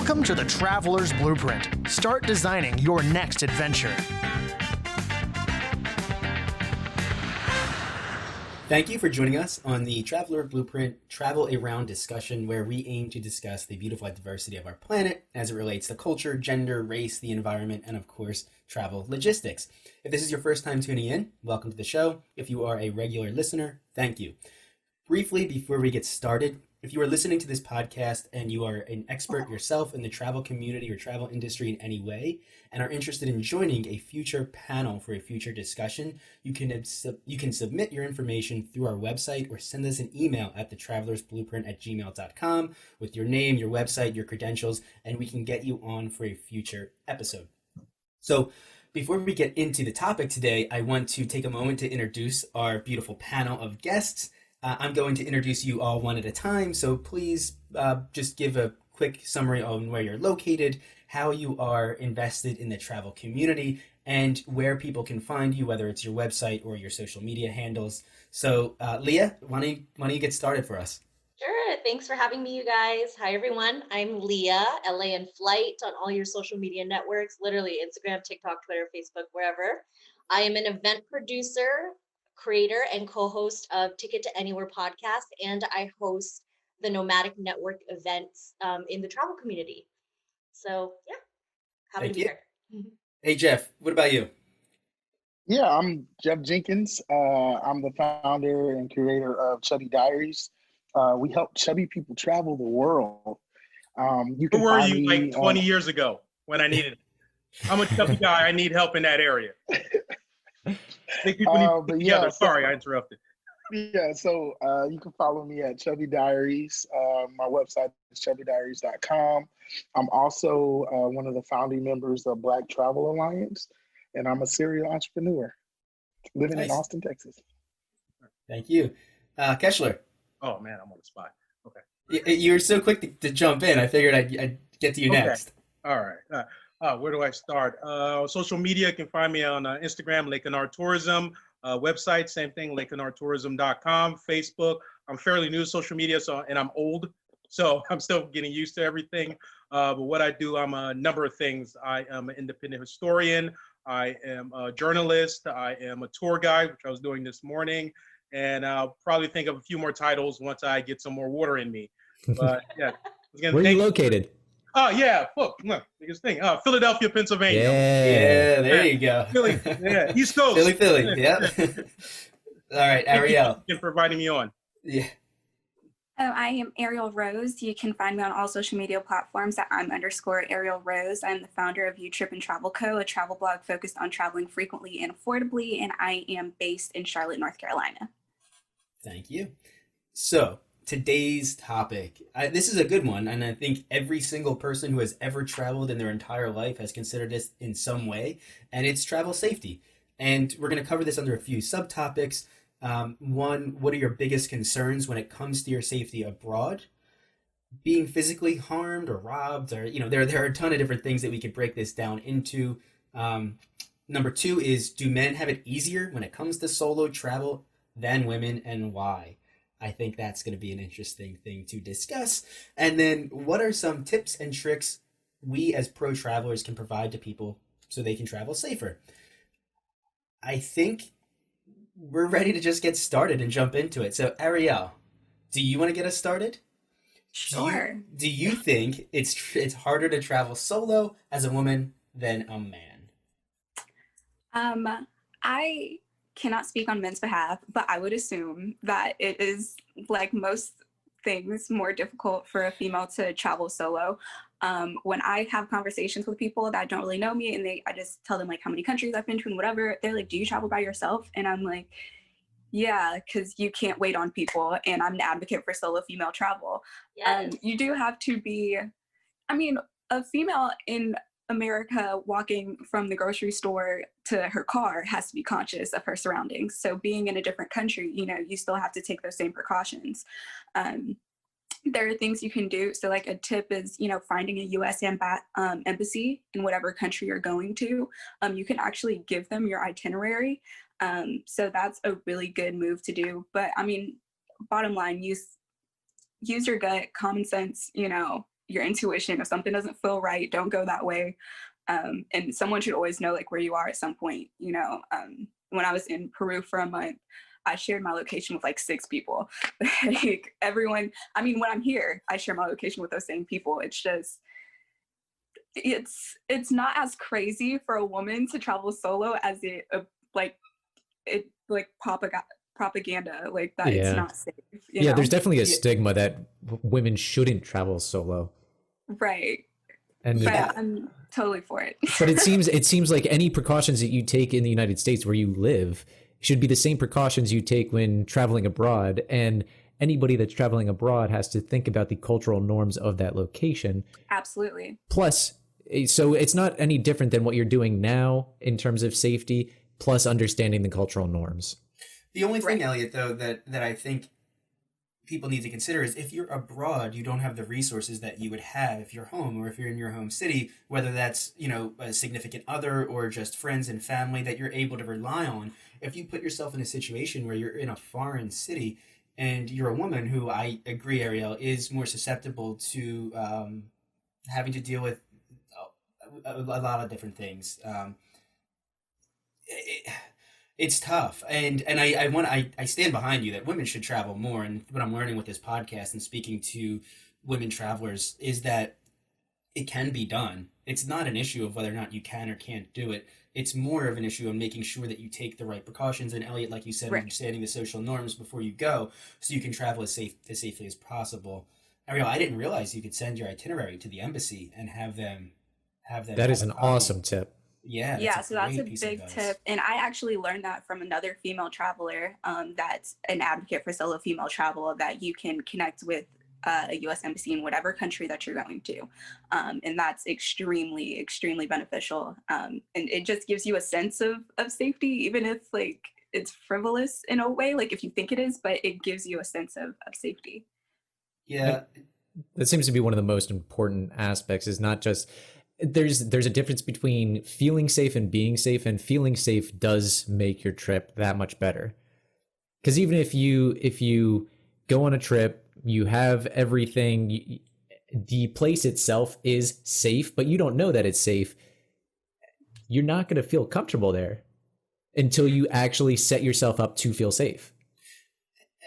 Welcome to the Traveler's Blueprint. Start designing your next adventure. Thank you for joining us on the Traveler Blueprint Travel Around discussion, where we aim to discuss the beautiful diversity of our planet as it relates to culture, gender, race, the environment, and of course, travel logistics. If this is your first time tuning in, welcome to the show. If you are a regular listener, thank you. Briefly, before we get started, if you are listening to this podcast and you are an expert yourself in the travel community or travel industry in any way and are interested in joining a future panel for a future discussion, you can submit your information through our website or send us an email at thetravelersblueprint@gmail.com with your name, your website, your credentials, and we can get you on for a future episode. So before we get into the topic today, I want to take a moment to introduce our beautiful panel of guests. I'm going to introduce you all one at a time, so please just give a quick summary on where you're located, how you are invested in the travel community, and where people can find you, whether it's your website or your social media handles. So, Leah, why don't you get started for us? Sure. Thanks for having me, you guys. Hi, everyone. I'm Leah, LA in Flight on all your social media networks, literally Instagram, TikTok, Twitter, Facebook, wherever. I am an event producer, creator, and co-host of Ticket to Anywhere podcast, and I host the Nomadic Network events in the travel community. So, yeah, happy to be here. Hey, Jeff, what about you? Yeah, I'm Jeff Jenkins. I'm the founder and creator of Chubby Diaries. We help chubby people travel the world. You can Where were find you me like 20 years ago when I needed it? I'm a chubby guy. I need help in that area. I think people need to get together. Sorry, I interrupted. Yeah, so you can follow me at Chubby Diaries. My website is chubbydiaries.com. I'm also one of the founding members of Black Travel Alliance, and I'm a serial entrepreneur living in Austin, Texas. Thank you. Keshler. Oh, man, I'm on the spot. Okay. You were so quick to jump in. I figured I'd get to you next. All right. Where do I start? Social media, you can find me on Instagram, Lake Canard Tourism. Website, same thing, lakecanardtourism.com. Facebook. I'm fairly new to social media, and I'm old, so I'm still getting used to everything. But what I do, I'm a number of things. I am an independent historian. I am a journalist. I am a tour guide, which I was doing this morning. And I'll probably think of a few more titles once I get some more water in me. But yeah. Where are you located? Oh, yeah. Look, biggest thing. Philadelphia, Pennsylvania. Yeah, there you go. Philly, yeah. East Coast. Philly, yeah. All right, Ariel. Thank you for inviting me on. Yeah. I am Ariel Rose. You can find me on all social media platforms at I'm_Ariel Rose. I'm the founder of You Trip and Travel Co., a travel blog focused on traveling frequently and affordably, and I am based in Charlotte, North Carolina. Thank you. So, today's topic, this is a good one, and I think every single person who has ever traveled in their entire life has considered this in some way, and it's travel safety. And we're going to cover this under a few subtopics. One, what are your biggest concerns when it comes to your safety abroad? Being physically harmed or robbed, or there are a ton of different things that we could break this down into. Number two is, do men have it easier when it comes to solo travel than women, and why? I think that's going to be an interesting thing to discuss. And then, what are some tips and tricks we as pro travelers can provide to people so they can travel safer? I think we're ready to just get started and jump into it. So, Ariel, do you want to get us started? Sure. Do you think it's harder to travel solo as a woman than a man? I cannot speak on men's behalf, but I would assume that it is, like most things, more difficult for a female to travel solo. When I have conversations with people that don't really know me, and I just tell them like how many countries I've been to and whatever, they're like, do you travel by yourself? And I'm like, yeah, because you can't wait on people, and I'm an advocate for solo female travel. Yes. You do have to be, a female in America walking from the grocery store to her car has to be conscious of her surroundings. So being in a different country, you still have to take those same precautions. There are things you can do. So like a tip is, finding a U.S. embassy in whatever country you're going to. You can actually give them your itinerary. So that's a really good move to do. But bottom line, use your gut, common sense, your intuition. If something doesn't feel right, don't go that way. And someone should always know like where you are at some point. When I was in Peru for a month, I shared my location with like 6 people. Like everyone, I mean, when I'm here, I share my location with those same people. It's just, it's not as crazy for a woman to travel solo as propaganda like that. It's Yeah. not safe. Yeah, there's definitely a Yeah. stigma that women shouldn't travel solo. Right. And Yeah. But I'm totally for it. but it seems like any precautions that you take in the United States where you live should be the same precautions you take when traveling abroad. And anybody that's traveling abroad has to think about the cultural norms of that location. Absolutely. Plus, so it's not any different than what you're doing now in terms of safety, plus understanding the cultural norms. The only thing, Right. Elliot, though, that I think people need to consider is if you're abroad, you don't have the resources that you would have if you're home or if you're in your home city, whether that's, a significant other or just friends and family that you're able to rely on. If you put yourself in a situation where you're in a foreign city and you're a woman who, I agree, Ariel, is more susceptible to having to deal with a lot of different things. It, it's tough, and I stand behind you that women should travel more. And what I'm learning with this podcast and speaking to women travelers is that it can be done. It's not an issue of whether or not you can or can't do it. It's more of an issue of making sure that you take the right precautions. And Elliot, like you said, Right. understanding the social norms before you go, so you can travel as safely as possible. Ariel, I didn't realize you could send your itinerary to the embassy and have them That have is a an copy. awesome tip. Yeah, Yeah, so that's a great piece of big advice. tip. And I actually learned that from another female traveler that's an advocate for solo female travel, that you can connect with a US embassy in whatever country that you're going to. And that's extremely, extremely beneficial. And it just gives you a sense of safety, even if like it's frivolous in a way, like if you think it is, but it gives you a sense of safety. Yeah, That seems to be one of the most important aspects, is not just there's a difference between feeling safe and being safe, and feeling safe does make your trip that much better. Because even if you go on a trip, you have everything, the place itself is safe, but you don't know that it's safe, you're not going to feel comfortable there until you actually set yourself up to feel safe.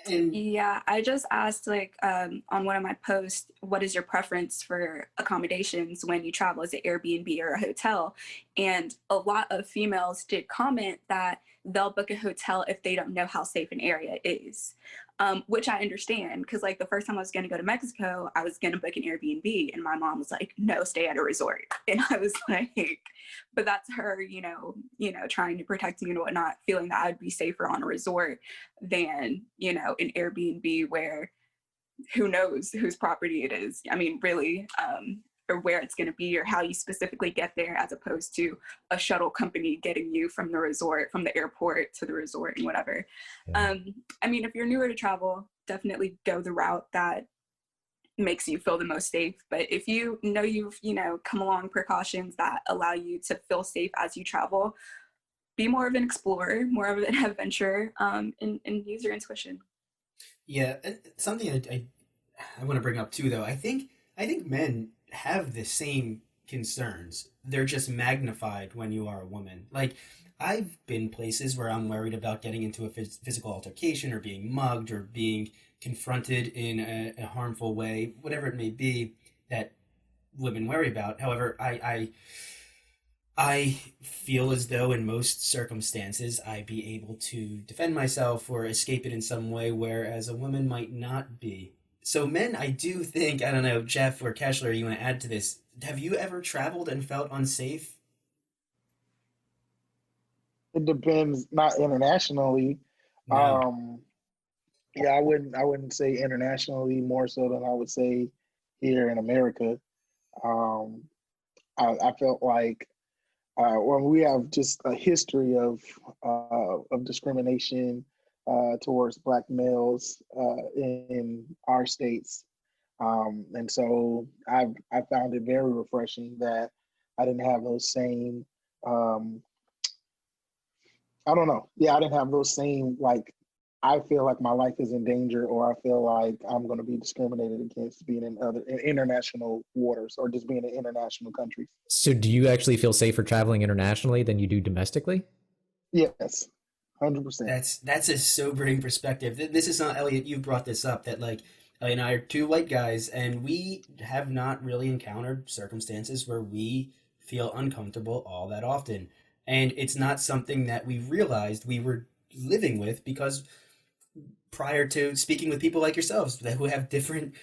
and Yeah, I just asked like on one of my posts, what is your preference for accommodations when you travel? Is it Airbnb or a hotel? And a lot of females did comment that they'll book a hotel if they don't know how safe an area is, which I understand, because like the first time I was going to go to Mexico, I was going to book an Airbnb and my mom was like, no, stay at a resort. And I was like, but that's her, trying to protect you and whatnot, feeling that I'd be safer on a resort than, an Airbnb where who knows whose property it is. I mean, really, or where it's going to be or how you specifically get there, as opposed to a shuttle company getting you from the resort, from the airport to the resort and whatever. Yeah. I mean, if you're newer to travel, definitely go the route that makes you feel the most safe. But if you've come along precautions that allow you to feel safe as you travel, be more of an explorer, more of an adventurer, and use your intuition. yeah, something I want to bring up too, though. I think men have the same concerns. They're just magnified when you are a woman. Like, I've been places where I'm worried about getting into a physical altercation or being mugged or being confronted in a harmful way, whatever it may be that women worry about. However, I feel as though in most circumstances I'd be able to defend myself or escape it in some way, whereas a woman might not be. So men, I do think, I don't know, Jeff or Keshler, you want to add to this? Have you ever traveled and felt unsafe? It depends, not internationally. No. Yeah, I wouldn't say internationally, more so than I would say here in America. Um, I felt like when we have just a history of discrimination towards Black males in our states, and so I found it very refreshing that I didn't have those same. I don't know. Yeah, I didn't have those same like I feel like my life is in danger, or I feel like I'm going to be discriminated against being in international waters or just being in international countries. So do you actually feel safer traveling internationally than you do domestically? Yes, 100%. That's a sobering perspective. This is not Elliot. You brought this up that like Elliot and I are two white guys, and we have not really encountered circumstances where we feel uncomfortable all that often. And it's not something that we realized we were living with because prior to speaking with people like yourselves who have different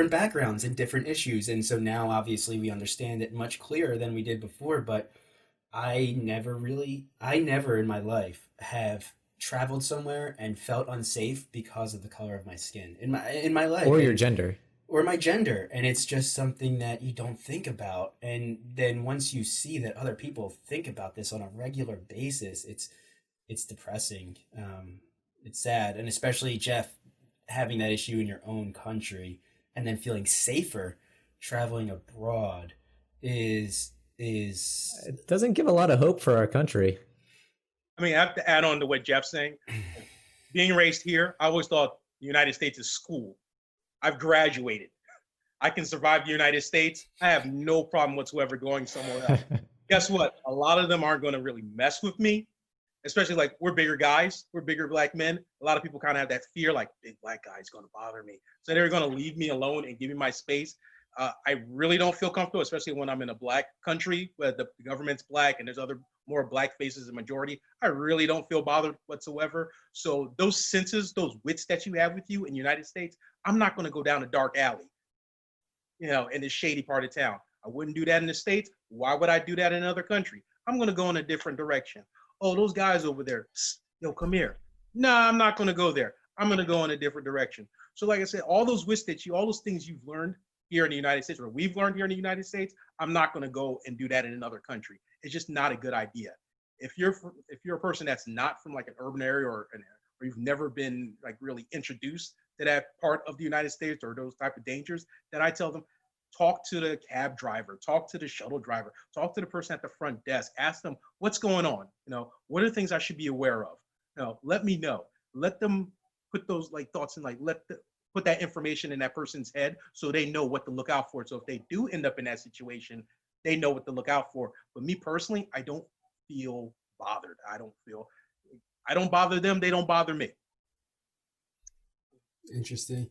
backgrounds and different issues, and so now obviously we understand it much clearer than we did before. But I never in my life have traveled somewhere and felt unsafe because of the color of my skin in my life, Or your gender. or my gender. And it's just something that you don't think about. And then once you see that other people think about this on a regular basis, it's depressing. It's sad. And especially, Jeff, having that issue in your own country and then feeling safer traveling abroad is It doesn't give a lot of hope for our country. I mean, I have to add on to what Jeff's saying. Being raised here, I always thought the United States is school. I've graduated. I can survive the United States. I have no problem whatsoever going somewhere else. Guess what? A lot of them aren't going to really mess with me, especially like we're bigger guys, we're bigger black men. A lot of people kind of have that fear, like big black guy is going to bother me. So they're going to leave me alone and give me my space. I really don't feel comfortable, especially when I'm in a black country where the government's black and there's other more black faces, the majority. I really don't feel bothered whatsoever. So those senses, those wits that you have with you in the United States, I'm not going to go down a dark alley, in the shady part of town. I wouldn't do that in the States. Why would I do that in another country? I'm going to go in a different direction. Oh, those guys over there, yo, come here. No, I'm not going to go there. I'm going to go in a different direction. So like I said, all those wits that all those things you've learned here in the United States, or we've learned here in the United States, I'm not going to go and do that in another country. It's just not a good idea. If you're a person that's not from like an urban area or you've never been like really introduced to that part of the United States or those type of dangers, then I tell them, talk to the cab driver, talk to the shuttle driver, talk to the person at the front desk, ask them what's going on. What are the things I should be aware of? Let me know. Let them put those like thoughts and like put that information in that person's head so they know what to look out for. So if they do end up in that situation, they know what to look out for. But me personally, I don't feel bothered. I don't bother them. They don't bother me. interesting.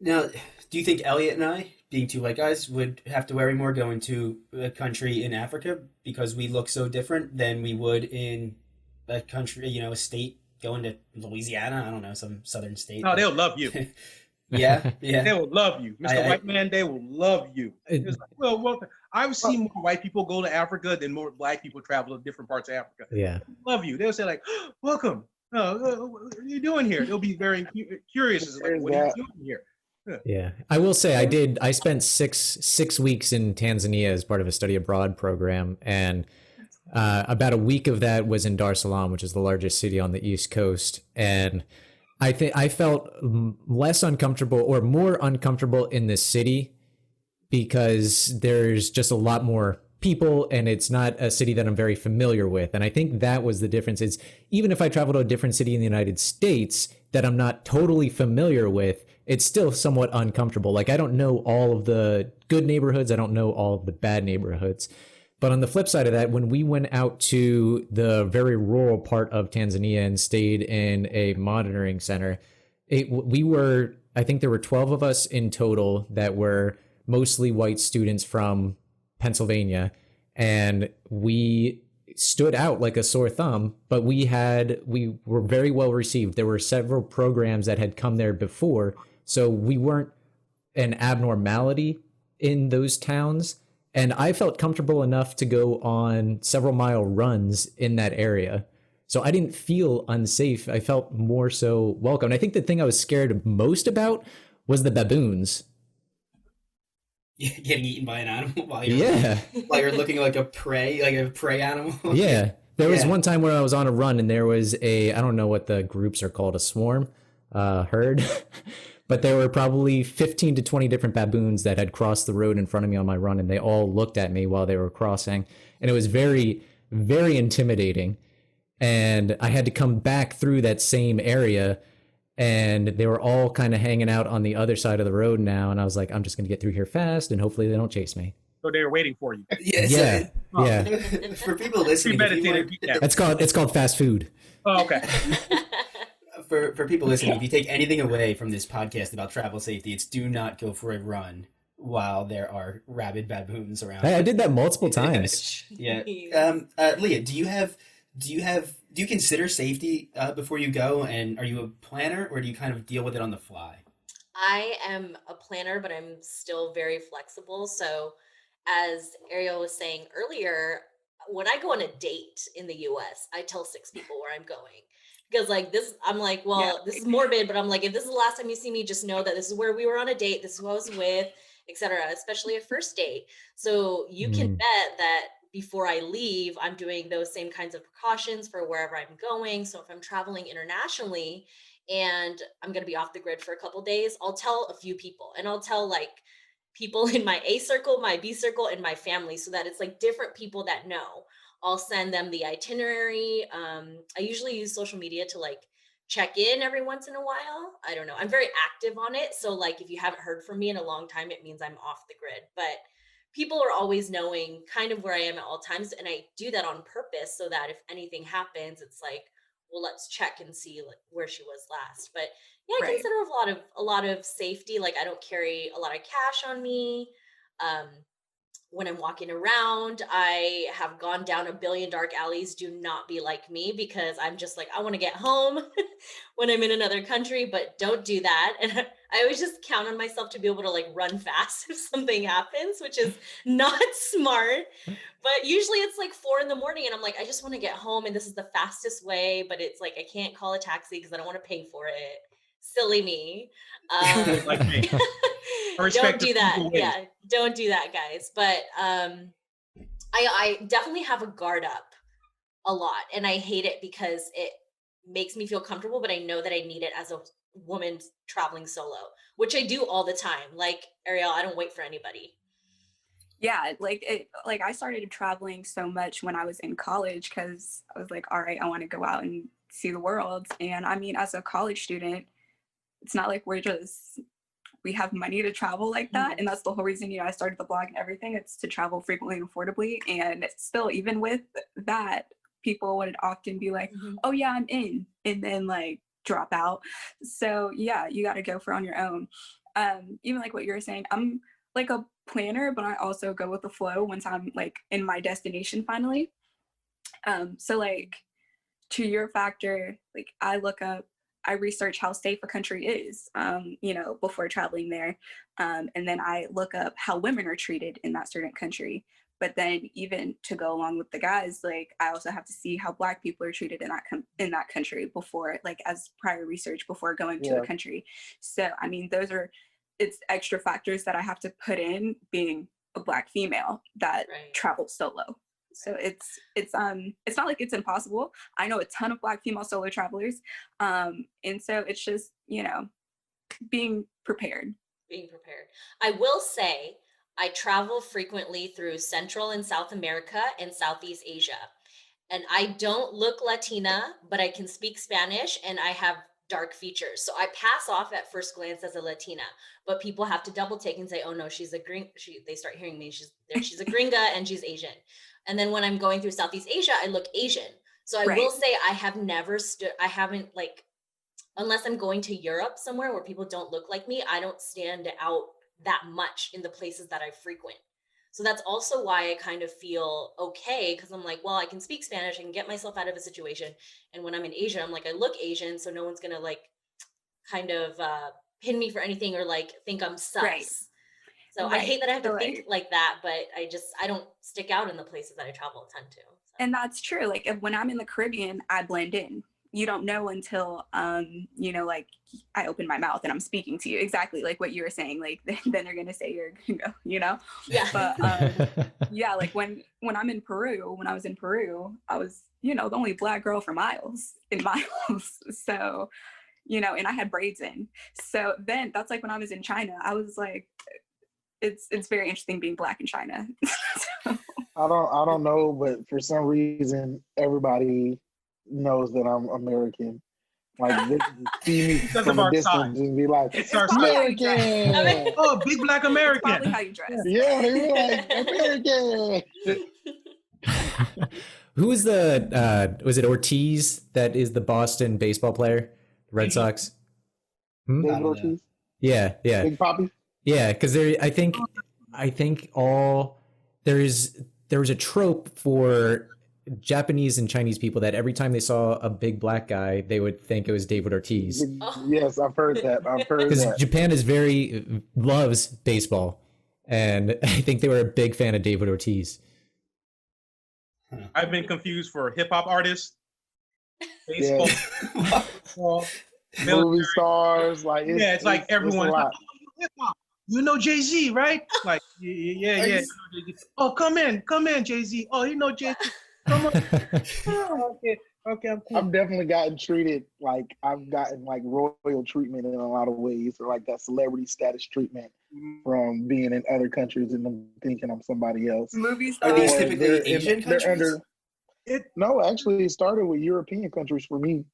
Now, do you think Elliot and I, being two white guys, would have to worry more going to a country in Africa because we look so different than we would in a country, a state, going to Louisiana? I don't know, some southern state. No, they'll love you. Yeah. They will love you. Mr. White Man, they will love you. It's like, well, I've seen more white people go to Africa than more black people travel to different parts of Africa. Yeah. Love you. They'll say like, welcome. What are you doing here? They'll be very curious. It's like, what are you doing here? Yeah, I will say I spent six weeks in Tanzania as part of a study abroad program, and about a week of that was in Dar es Salaam, which is the largest city on the East Coast. And I think I felt less uncomfortable or more uncomfortable in the city because there's just a lot more people and it's not a city that I'm very familiar with. And I think that was the difference. Is even if I travel to a different city in the United States that I'm not totally familiar with, it's still somewhat uncomfortable. Like I don't know all of the good neighborhoods. I don't know all of the bad neighborhoods. But on the flip side of that, when we went out to the very rural part of Tanzania and stayed in a monitoring center, I think there were 12 of us in total that were mostly white students from Pennsylvania. And we stood out like a sore thumb, but we were very well received. There were several programs that had come there before. So we weren't an abnormality in those towns. And I felt comfortable enough to go on several mile runs in that area. So I didn't feel unsafe. I felt more so welcome. And I think the thing I was scared most about was the baboons. Getting eaten by an animal while you're looking like a prey animal. Yeah. There was one time where I was on a run and there was I don't know what the groups are called, a swarm, herd. But there were probably 15 to 20 different baboons that had crossed the road in front of me on my run, and they all looked at me while they were crossing. And it was very, very intimidating. And I had to come back through that same area and they were all kind of hanging out on the other side of the road now. And I was like, I'm just going to get through here fast and hopefully they don't chase me. So they were waiting for you. Yeah. Yeah. Yeah. For people listening, if you Premeditated. want- It's called fast food. Oh, okay. for people listening, if you take anything away from this podcast about travel safety, it's do not go for a run while there are rabid baboons around. I did that multiple times. Yeah. Leah, do you consider safety before you go, and are you a planner, or do you kind of deal with it on the fly? I am a planner, but I'm still very flexible. So, as Ariel was saying earlier, when I go on a date in the US, I tell 6 people where I'm going. Because like this, I'm like, well, this is morbid, but I'm like, if this is the last time you see me, just know that this is where we were on a date, this is who I was with, etc. Especially a first date. So you can bet that before I leave, I'm doing those same kinds of precautions for wherever I'm going. So if I'm traveling internationally and I'm going to be off the grid for a couple days, I'll tell a few people, and I'll tell like people in my A circle, my B circle, and my family, so that it's like different people that know. I'll send them the itinerary. I usually use social media to like check in every once in a while. I don't know. I'm very active on it. So like if you haven't heard from me in a long time, it means I'm off the grid. But people are always knowing kind of where I am at all times. And I do that on purpose so that if anything happens, it's like, well, let's check and see like where she was last. But yeah, I consider a lot of safety. Like I don't carry a lot of cash on me. When I'm walking around, I have gone down a billion dark alleys. Do not be like me, because I'm just like, I want to get home when I'm in another country, but don't do that. And I always just count on myself to be able to like run fast if something happens, which is not smart. But usually it's like 4 a.m. and I'm like, I just want to get home and this is the fastest way, but it's like, I can't call a taxi because I don't want to pay for it. Silly me. Like me. Don't do that. Yeah, don't do that, guys. But I definitely have a guard up a lot, and I hate it because it makes me feel comfortable, but I know that I need it as a woman traveling solo, which I do all the time. Like Ariel, I don't wait for anybody. Yeah, like I started traveling so much when I was in college because I was like, all right, I want to go out and see the world. And I mean, as a college student, it's not like we have money to travel like that. And that's the whole reason, I started the blog and everything. It's to travel frequently and affordably. And still, even with that, people would often be like, oh yeah, I'm in, and then like drop out. So yeah, you got to go for on your own. Even like what you were saying, I'm like a planner, but I also go with the flow once I'm like in my destination finally. So like to your factor, like I research how safe a country is, before traveling there. And then I look up how women are treated in that certain country. But then even to go along with the guys, like I also have to see how Black people are treated in that country before, like as prior research before going to the country. So, I mean, it's extra factors that I have to put in being a Black female that travels solo. So it's not like it's impossible. I know a ton of Black female solo travelers. And so it's just, being prepared. I will say I travel frequently through Central and South America and Southeast Asia. And I don't look Latina, but I can speak Spanish and I have dark features. So I pass off at first glance as a Latina, but people have to double take and say, oh no, she's a they start hearing me. She's a gringa and she's Asian. And then when I'm going through Southeast Asia, I look Asian. So I will say I haven't like, unless I'm going to Europe somewhere where people don't look like me, I don't stand out that much in the places that I frequent. So that's also why I kind of feel okay, because I'm like, well, I can speak Spanish, I can get myself out of a situation. And when I'm in Asia, I'm like, I look Asian, so no one's gonna like kind of pin me for anything or like think I'm sus. So I hate that I have to think like that, but I don't stick out in the places that I travel a ton to. So. And that's true. Like when I'm in the Caribbean, I blend in. You don't know until, like I open my mouth and I'm speaking to you. Exactly like what you were saying. Like then they're going to say you're, Yeah. But yeah, like when I'm in Peru, when I was in Peru, I was, the only Black girl for miles. So, and I had braids in. So then that's like when I was in China, I was like, it's very interesting being Black in China. So. I don't know, but for some reason everybody knows that I'm American. Like they can see me Because from of a our distance size. and be like, It's our probably size. how you dress. American. Oh, big black It's American. probably how you dress. Yeah, they were like, American. Who is the was it Ortiz that is the Boston baseball player, Red Sox? David Ortiz, Yeah, yeah, Big Poppy. yeah. Because I think all there was a trope for Japanese and Chinese people that every time they saw a big black guy, they would think it was David Ortiz. Yes, I've heard that. I've heard Because that. Japan loves baseball, and I think they were a big fan of David Ortiz. I've been confused for hip hop artists, baseball, Yeah. football, Movie stars, like it's like everyone. It's a lot. Hip hop. You know Jay-Z, right? Like, yeah. Are You you- know Jay-Z. Oh, come in, Jay-Z. Oh, you know Jay-Z. Come on. Oh, okay, I'm cool. I've definitely gotten treated like I've gotten like royal treatment in a lot of ways, or like that celebrity status treatment from being in other countries and them thinking I'm somebody else. Movie Are stars. these Or typically they're Asian countries? No, actually, it started with European countries for me.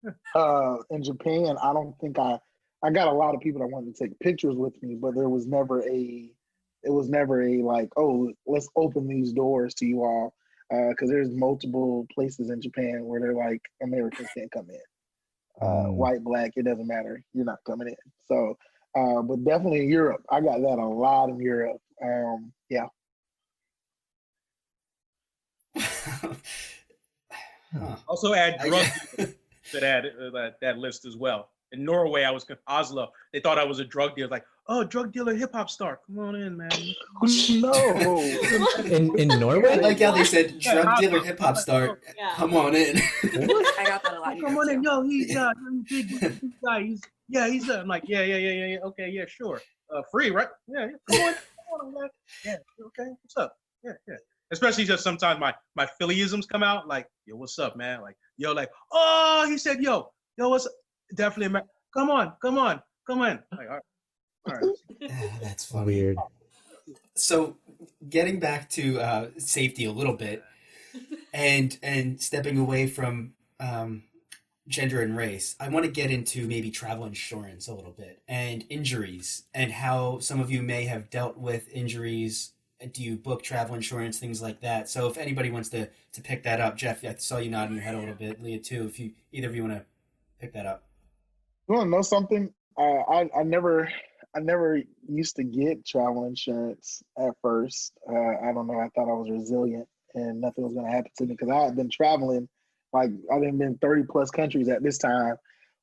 In Japan, I don't think I got a lot of people that wanted to take pictures with me, but it was never a like, oh, let's open these doors to you all, because there's multiple places in Japan where they're like, Americans can't come in, white, black, it doesn't matter, you're not coming in. So, but definitely in Europe, I got that a lot in Europe. Yeah. Also add drug to that list as well. In Norway, I was Oslo. They thought I was a drug dealer. Like, oh, drug dealer, hip hop star. Come on in, man. No. in I Norway? like how they said drug dealer hip hop star. Yeah. Come on in. I got that a lot. Come on in, yo. He's big guy. He's I'm like, yeah. Okay, yeah, sure. Free, right? Yeah. Come on, man. Yeah. Okay. What's up? Yeah. Especially just sometimes my Phillyisms come out. Like, yo, what's up, man? Like, yo, like, oh, he said, yo, what's up? Definitely, man. Come on. Like, all right. That's funny. Weird. So, getting back to safety a little bit, and stepping away from gender and race, I want to get into maybe travel insurance a little bit and injuries and how some of you may have dealt with injuries. Do you book travel insurance, things like that? So, if anybody wants to pick that up, Jeff, I saw you nodding your head a little bit. Leah too. If either of you want to pick that up. You want to know something? I never used to get travel insurance at first. I don't know. I thought I was resilient and nothing was going to happen to me because I had been traveling, like I had been 30 plus countries at this time.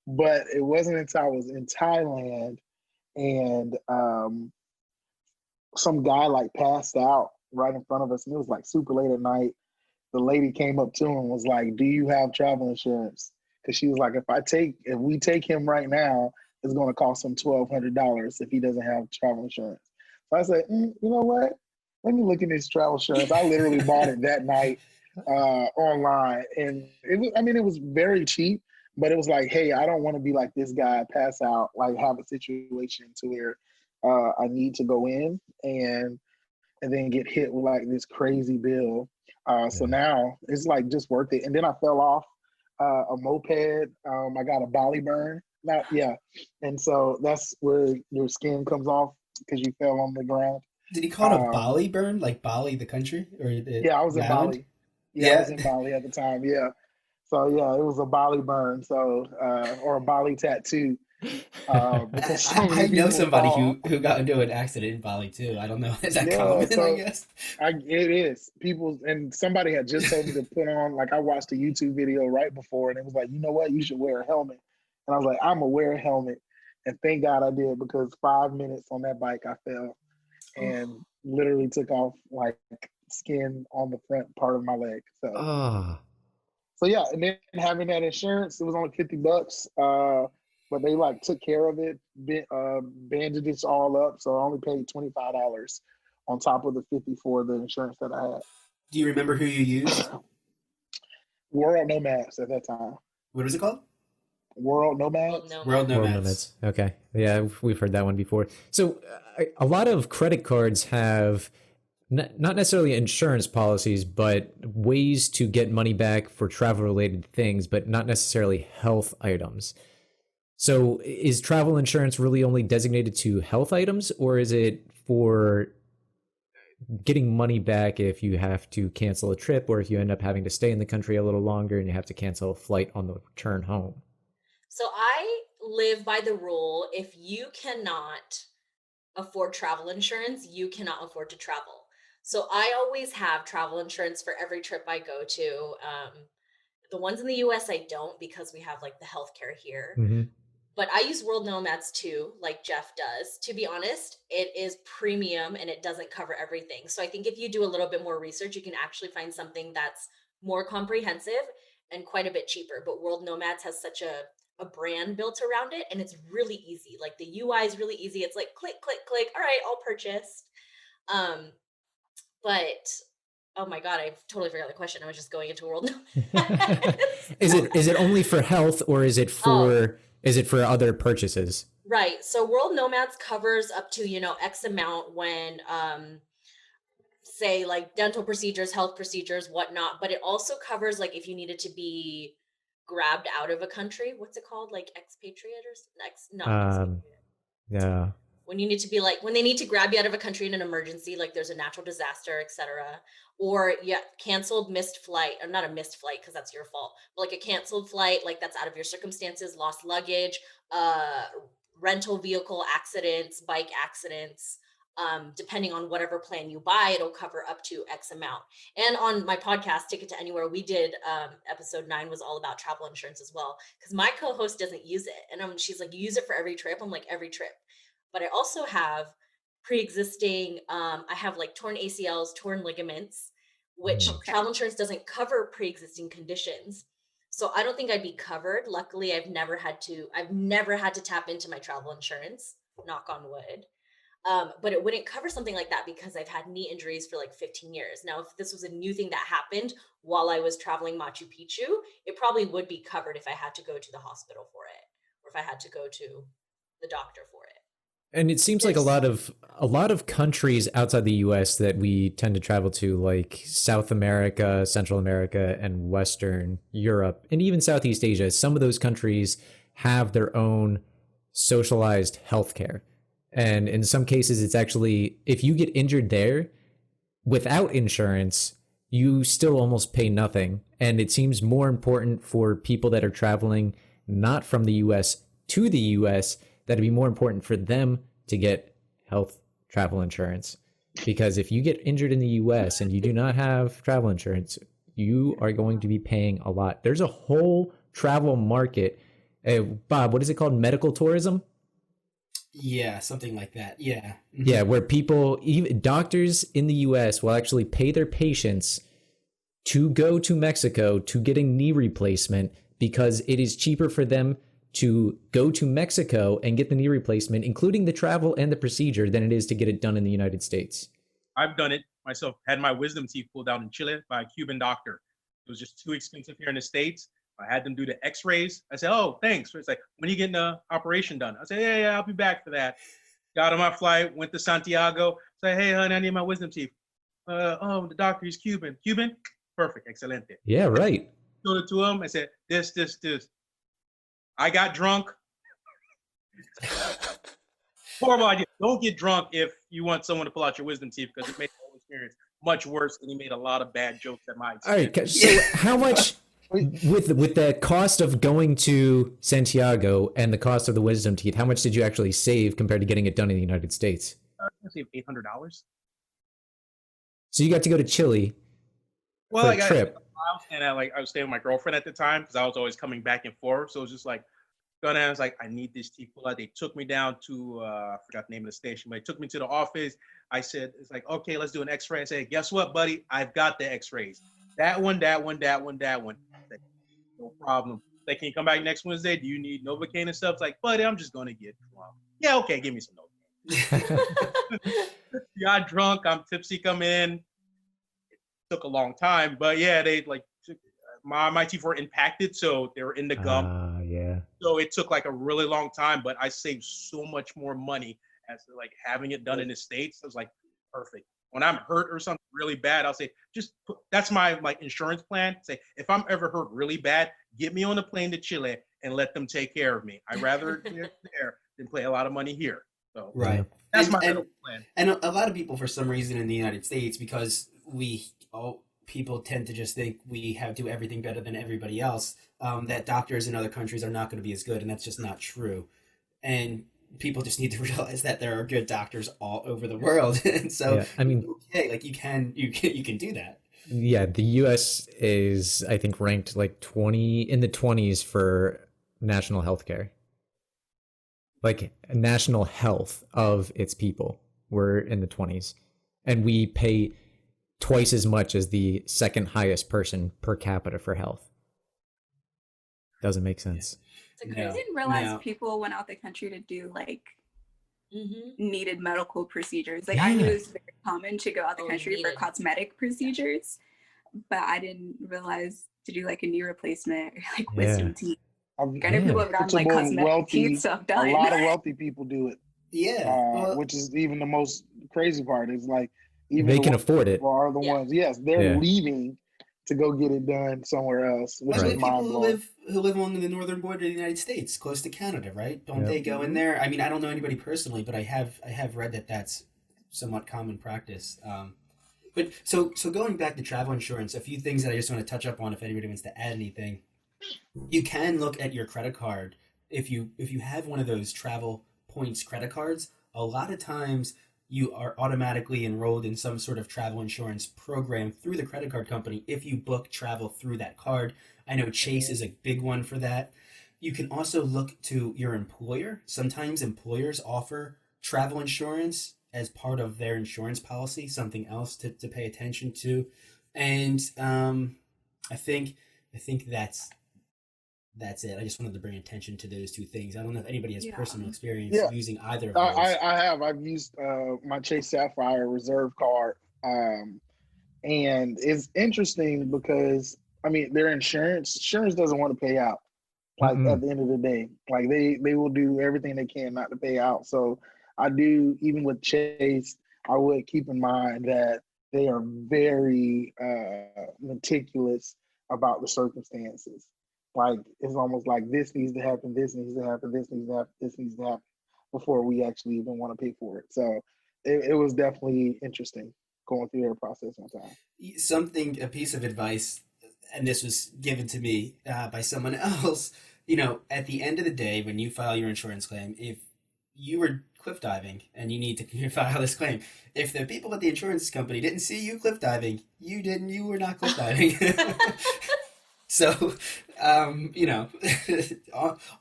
But it wasn't until I was in Thailand and some guy like passed out right in front of us, and it was like super late at night. The lady came up to him and was like, "Do you have travel insurance?" Because she was like, if we take him right now, it's going to cost him $1,200 if he doesn't have travel insurance. So I said, you know what? Let me look at this travel insurance. I literally bought it that night online, and it was very cheap, but it was like, hey, I don't want to be like this guy, pass out, like have a situation to where I need to go in and then get hit with like this crazy bill. So now it's like just worth it. And then I fell off a moped. I got a Bali burn. And so that's where your skin comes off because you fell on the ground. Did he call it a Bali burn, like Bali, the country, or I was in Bali. I was in Bali at the time. Yeah, so yeah, it was a Bali burn. So or a Bali tattoo. I know somebody who got into an accident in Bali too. I don't know. Is that common? So I guess it is. People, and somebody had just told me to put on. Like I watched a YouTube video right before, and it was like, you know what, you should wear a helmet. And I was like, I'm gonna wear a helmet, and thank God I did because 5 minutes on that bike I fell and literally took off like skin on the front part of my leg. So yeah, and then having that insurance, it was only $50. But they like took care of it, bandaged it all up. So I only paid $25 on top of the $50 for the insurance that I had. Do you remember who you used? World Nomads at that time. What was it called? World Nomads. World Nomads. Okay. Yeah, we've heard that one before. So a lot of credit cards have not necessarily insurance policies, but ways to get money back for travel related things, but not necessarily health items. So is travel insurance really only designated to health items, or is it for getting money back if you have to cancel a trip, or if you end up having to stay in the country a little longer and you have to cancel a flight on the return home? So I live by the rule, if you cannot afford travel insurance, you cannot afford to travel. So I always have travel insurance for every trip I go to. The ones in the US, I don't, because we have like the healthcare here. Mm-hmm. But I use World Nomads too, like Jeff does. To be honest, it is premium and it doesn't cover everything. So I think if you do a little bit more research, you can actually find something that's more comprehensive and quite a bit cheaper. But World Nomads has such a brand built around it, and it's really easy. Like the UI is really easy. It's like click, click, click. All right, all purchased. But oh my God, I totally forgot the question. I was just going into World Nomads. Is it only for health, or is it for other purchases? Right. So World Nomads covers up to, X amount when, say like dental procedures, health procedures, whatnot. But it also covers like if you needed to be grabbed out of a country, what's it called? Like expatriate or not expatriate. Yeah. When you need to be like, when they need to grab you out of a country in an emergency, like there's a natural disaster, etc. Or canceled, missed flight, or not a missed flight because that's your fault, but like a canceled flight, like that's out of your circumstances, lost luggage, rental vehicle accidents, bike accidents. Depending on whatever plan you buy, it'll cover up to X amount. And on my podcast, Ticket to Anywhere, we did episode 9 was all about travel insurance as well, because my co-host doesn't use it. And she's like, you use it for every trip? I'm like, every trip. But I also have pre-existing, I have like torn ACLs, torn ligaments, which travel insurance doesn't cover pre-existing conditions. So I don't think I'd be covered. Luckily, I've never had to tap into my travel insurance, knock on wood. But it wouldn't cover something like that because I've had knee injuries for like 15 years. Now, if this was a new thing that happened while I was traveling Machu Picchu, it probably would be covered if I had to go to the hospital for it, or if I had to go to the doctor for it. And it seems like a lot of countries outside the US that we tend to travel to, like South America, Central America, and Western Europe, and even Southeast Asia, some of those countries have their own socialized healthcare. And in some cases, it's actually, if you get injured there without insurance, you still almost pay nothing. And it seems more important for people that are traveling not from the US to the US, that'd be more important for them to get health travel insurance. Because if you get injured in the US and you do not have travel insurance, you are going to be paying a lot. There's a whole travel market. Bob, what is it called? Medical tourism? Yeah, something like that. Yeah. Yeah, where people, even doctors in the US, will actually pay their patients to go to Mexico to getting knee replacement because it is cheaper for them to go to Mexico and get the knee replacement, including the travel and the procedure, than it is to get it done in the United States. I've done it myself. Had my wisdom teeth pulled out in Chile by a Cuban doctor. It was just too expensive here in the States. I had them do the x-rays. I said, oh, thanks. It's like, when are you getting the operation done? I said, yeah, I'll be back for that. Got on my flight, went to Santiago. Said, hey, honey, I need my wisdom teeth. The doctor, he's Cuban. Cuban? Perfect, excelente. Yeah, right. Showed it to him. I said, this. I got drunk. Horrible idea. Don't get drunk if you want someone to pull out your wisdom teeth, because it made the whole experience much worse, and he made a lot of bad jokes at my expense. All right, so how much, with the cost of going to Santiago and the cost of the wisdom teeth, how much did you actually save compared to getting it done in the United States? I saved $800. So you got to go to Chile for a trip. And I was staying with my girlfriend at the time because I was always coming back and forth. So it was just like, going down, I was like, I need this teeth pulled out. They took me down to, I forgot the name of the station, but they took me to the office. I said, it's like, okay, let's do an x-ray. I said, guess what, buddy? I've got the x-rays. That one. I said, no problem. Like, can you come back next Wednesday? Do you need Novocaine and stuff? It's like, buddy, I'm just going to get drunk. Yeah, okay, give me some Novocaine. Got drunk. I'm tipsy, come in. Took a long time, but yeah, they like my teeth were impacted, so they were in the gum. Yeah. So it took like a really long time, but I saved so much more money as to like having it done in the States. It was like perfect. when I'm hurt or something really bad, I'll say, that's my like insurance plan. Say, if I'm ever hurt really bad, get me on a plane to Chile and let them take care of me. I'd rather get there than pay a lot of money here. So Right. that's my medical plan. And a lot of people, for some reason, in the United States, because people tend to just think we have to do everything better than everybody else, that doctors in other countries are not going to be as good, and that's just not true. And people just need to realize that there are good doctors all over the world, and so Yeah, I mean, okay, like you can do that. yeah, the US is, I think, ranked like 20 in the 20s for national health care. Like national health of its people, we're in the 20s. And we pay twice as much as the second highest person per capita for health. Doesn't make sense. I didn't realize people went out the country to do like needed medical procedures. Like I knew it was very common to go out the country for cosmetic procedures, but I didn't realize to do like a knee replacement or like wisdom teeth. I know people have gotten like cosmetic teeth stuff done. A lot of wealthy people do it. Yeah, which is even the most crazy part. Is like even they can afford it. Are the ones? Yes, they're leaving to go get it done somewhere else, which is mind blowing. Who live along the northern border of the United States, close to Canada, right? Don't they go in there? I mean, I don't know anybody personally, but I have read that that's somewhat common practice. But so going back to travel insurance, a few things that I just want to touch up on if anybody wants to add anything. You can look at your credit card if you have one of those travel points credit cards. A lot of times you are automatically enrolled in some sort of travel insurance program through the credit card company if you book travel through that card. I know Chase is a big one for that. You can also look to your employer. Sometimes employers offer travel insurance as part of their insurance policy, something else to pay attention to. And I think that's it. I just wanted to bring attention to those two things. I don't know if anybody has personal experience using either of those. I have. I've used my Chase Sapphire Reserve card. And it's interesting because, I mean, their insurance doesn't want to pay out. Like at the end of the day, like they will do everything they can not to pay out. So I do, even with Chase, I would keep in mind that they are very meticulous about the circumstances. Like it's almost like this needs to happen, this needs to happen, this needs to happen, this needs to happen before we actually even want to pay for it. So it was definitely interesting going through their process on time. A piece of advice, and this was given to me by someone else, at the end of the day, when you file your insurance claim, if you were cliff diving and you need to file this claim, if the people at the insurance company didn't see you cliff diving, you were not cliff diving. So,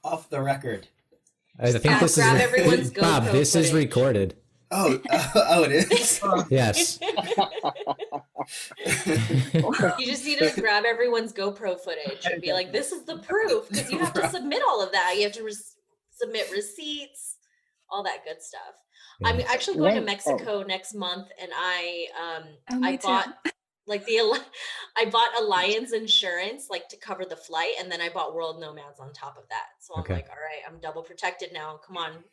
off the record. I think this grab is everyone's GoPro Bob. This is footage. recorded. Oh, it is. Yes. You just need to grab everyone's GoPro footage and be like, "This is the proof," because you have to submit all of that. You have to submit receipts, all that good stuff. Yeah. I'm actually going to Mexico next month, and I bought. I bought Alliance insurance, like to cover the flight, and then I bought World Nomads on top of that. So I'm like, all right, I'm double protected now. Come on.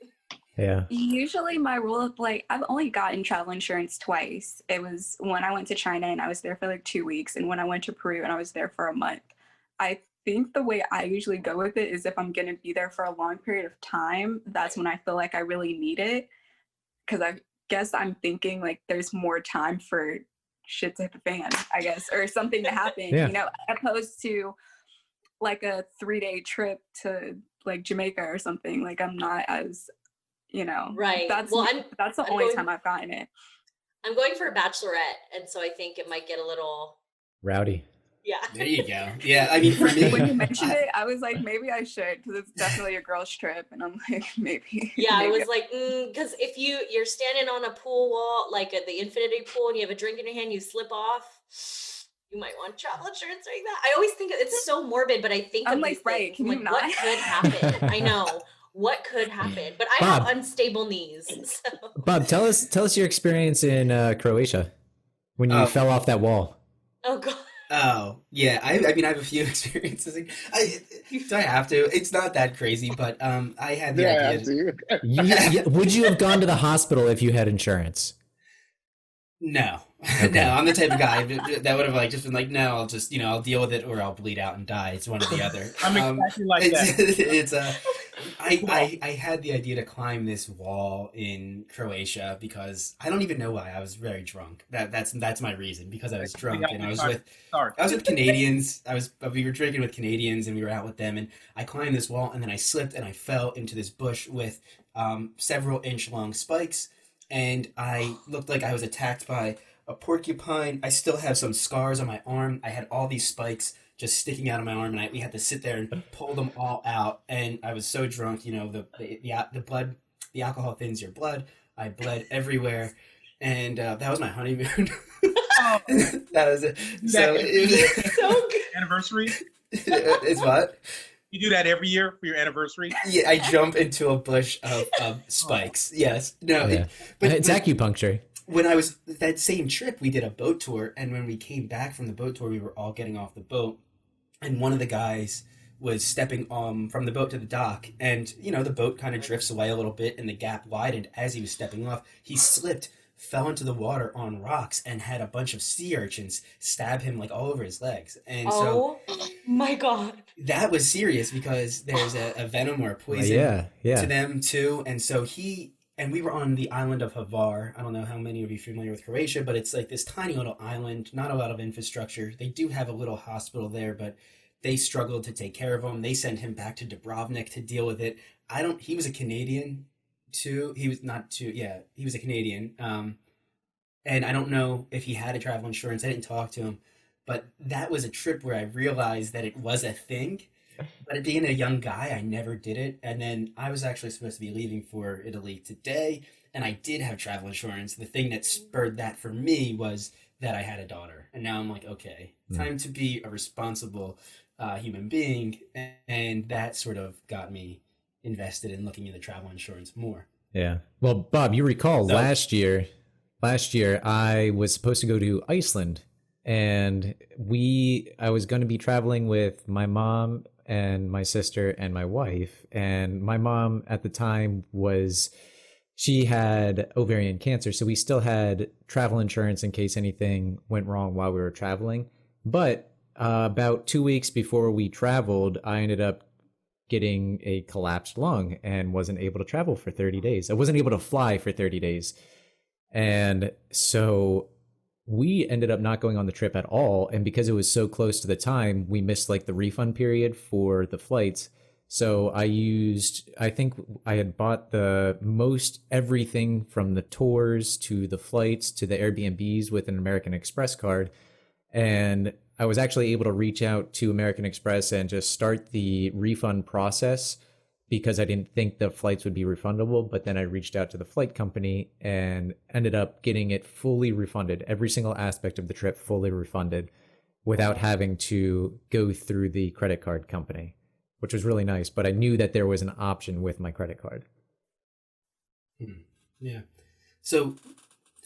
Yeah. Usually my rule of I've only gotten travel insurance twice. It was when I went to China and I was there for like 2 weeks, and when I went to Peru and I was there for a month. I think the way I usually go with it is if I'm going to be there for a long period of time, that's when I feel like I really need it. Because I guess I'm thinking like there's more time for shit to hit the fan, I guess, or something to happen, opposed to like a 3-day trip to like Jamaica or something. Like I'm not as, right. That's the only time I've gotten it. I'm going for a bachelorette, and so I think it might get a little rowdy. Yeah. There you go. Yeah, I mean, for me, when you mentioned it, I was like, maybe I should, because it's definitely a girl's trip, and I'm like, maybe. Yeah, I was like, because if you're standing on a pool wall, like at the infinity pool, and you have a drink in your hand, you slip off, you might want travel insurance like that. I always think it's so morbid, but I think I'm like, right? Can you not? What could happen? I know what could happen, but I have unstable knees. So. Bob, tell us your experience in Croatia when you fell off that wall. Oh God. Oh, yeah. I mean, I have a few experiences. Do I have to? It's not that crazy, but I had the idea. Would you have gone to the hospital if you had insurance? No, Okay. no, I'm the type of guy that would have like just been like, no, I'll just, I'll deal with it or I'll bleed out and die. It's one or the other. I'm exactly like It's, that. it's I, Well, I had the idea to climb this wall in Croatia because I don't even know why. I was very drunk. That's my reason, because I was we drunk got and to start. I was with Canadians. We were drinking with Canadians and we were out with them, and I climbed this wall and then I slipped and I fell into this bush with several inch long spikes, and I looked like I was attacked by a porcupine. I still have some scars on my arm. I had all these spikes just sticking out of my arm, and we had to sit there and pull them all out. And I was so drunk, the blood, the alcohol thins your blood. I bled everywhere, and that was my honeymoon. Oh, That was it. So that it was, So good. anniversary. it's what? You do that every year for your anniversary. Yeah, I jump into a bush of spikes. Yes, no, Yeah. but It's acupuncture. when I was that same trip, we did a boat tour, and when we came back from the boat tour, we were all getting off the boat, and one of the guys was stepping from the boat to the dock, and the boat kind of drifts away a little bit, and the gap widened as he was stepping off. He slipped, fell into the water on rocks, and had a bunch of sea urchins stab him like all over his legs, and so Oh my God. that was serious because there's a venom or a poison Yeah. to them too. And so we were on the island of Hvar. I don't know how many of you are familiar with Croatia, but it's like this tiny little island, not a lot of infrastructure. They do have a little hospital there, but they struggled to take care of him. They sent him back to Dubrovnik to deal with it. He was a Canadian too. He was not too, yeah, he was a Canadian. And I don't know if he had a travel insurance. I didn't talk to him, but that was a trip where I realized that it was a thing. But being a young guy, I never did it. And then I was actually supposed to be leaving for Italy today, and I did have travel insurance. The thing that spurred that for me was that I had a daughter. And now I'm like, okay, time to be a responsible human being. And that sort of got me invested in looking into travel insurance more. Yeah. Well, Bob, you recall So- last year I was supposed to go to Iceland, and I was going to be traveling with my mom and my sister and my wife. And my mom at the time she had ovarian cancer, so we still had travel insurance in case anything went wrong while we were traveling. But about 2 weeks before we traveled, I ended up getting a collapsed lung and wasn't able to travel for 30 days. I wasn't able to fly for 30 days. And so we ended up not going on the trip at all. And because it was so close to the time, we missed like the refund period for the flights. So I think I had bought the most everything from the tours to the flights to the Airbnbs with an American Express card. And I was actually able to reach out to American Express and just start the refund process because I didn't think the flights would be refundable. But then I reached out to the flight company and ended up getting it fully refunded, every single aspect of the trip fully refunded without having to go through the credit card company, which was really nice. But I knew that there was an option with my credit card. Yeah. So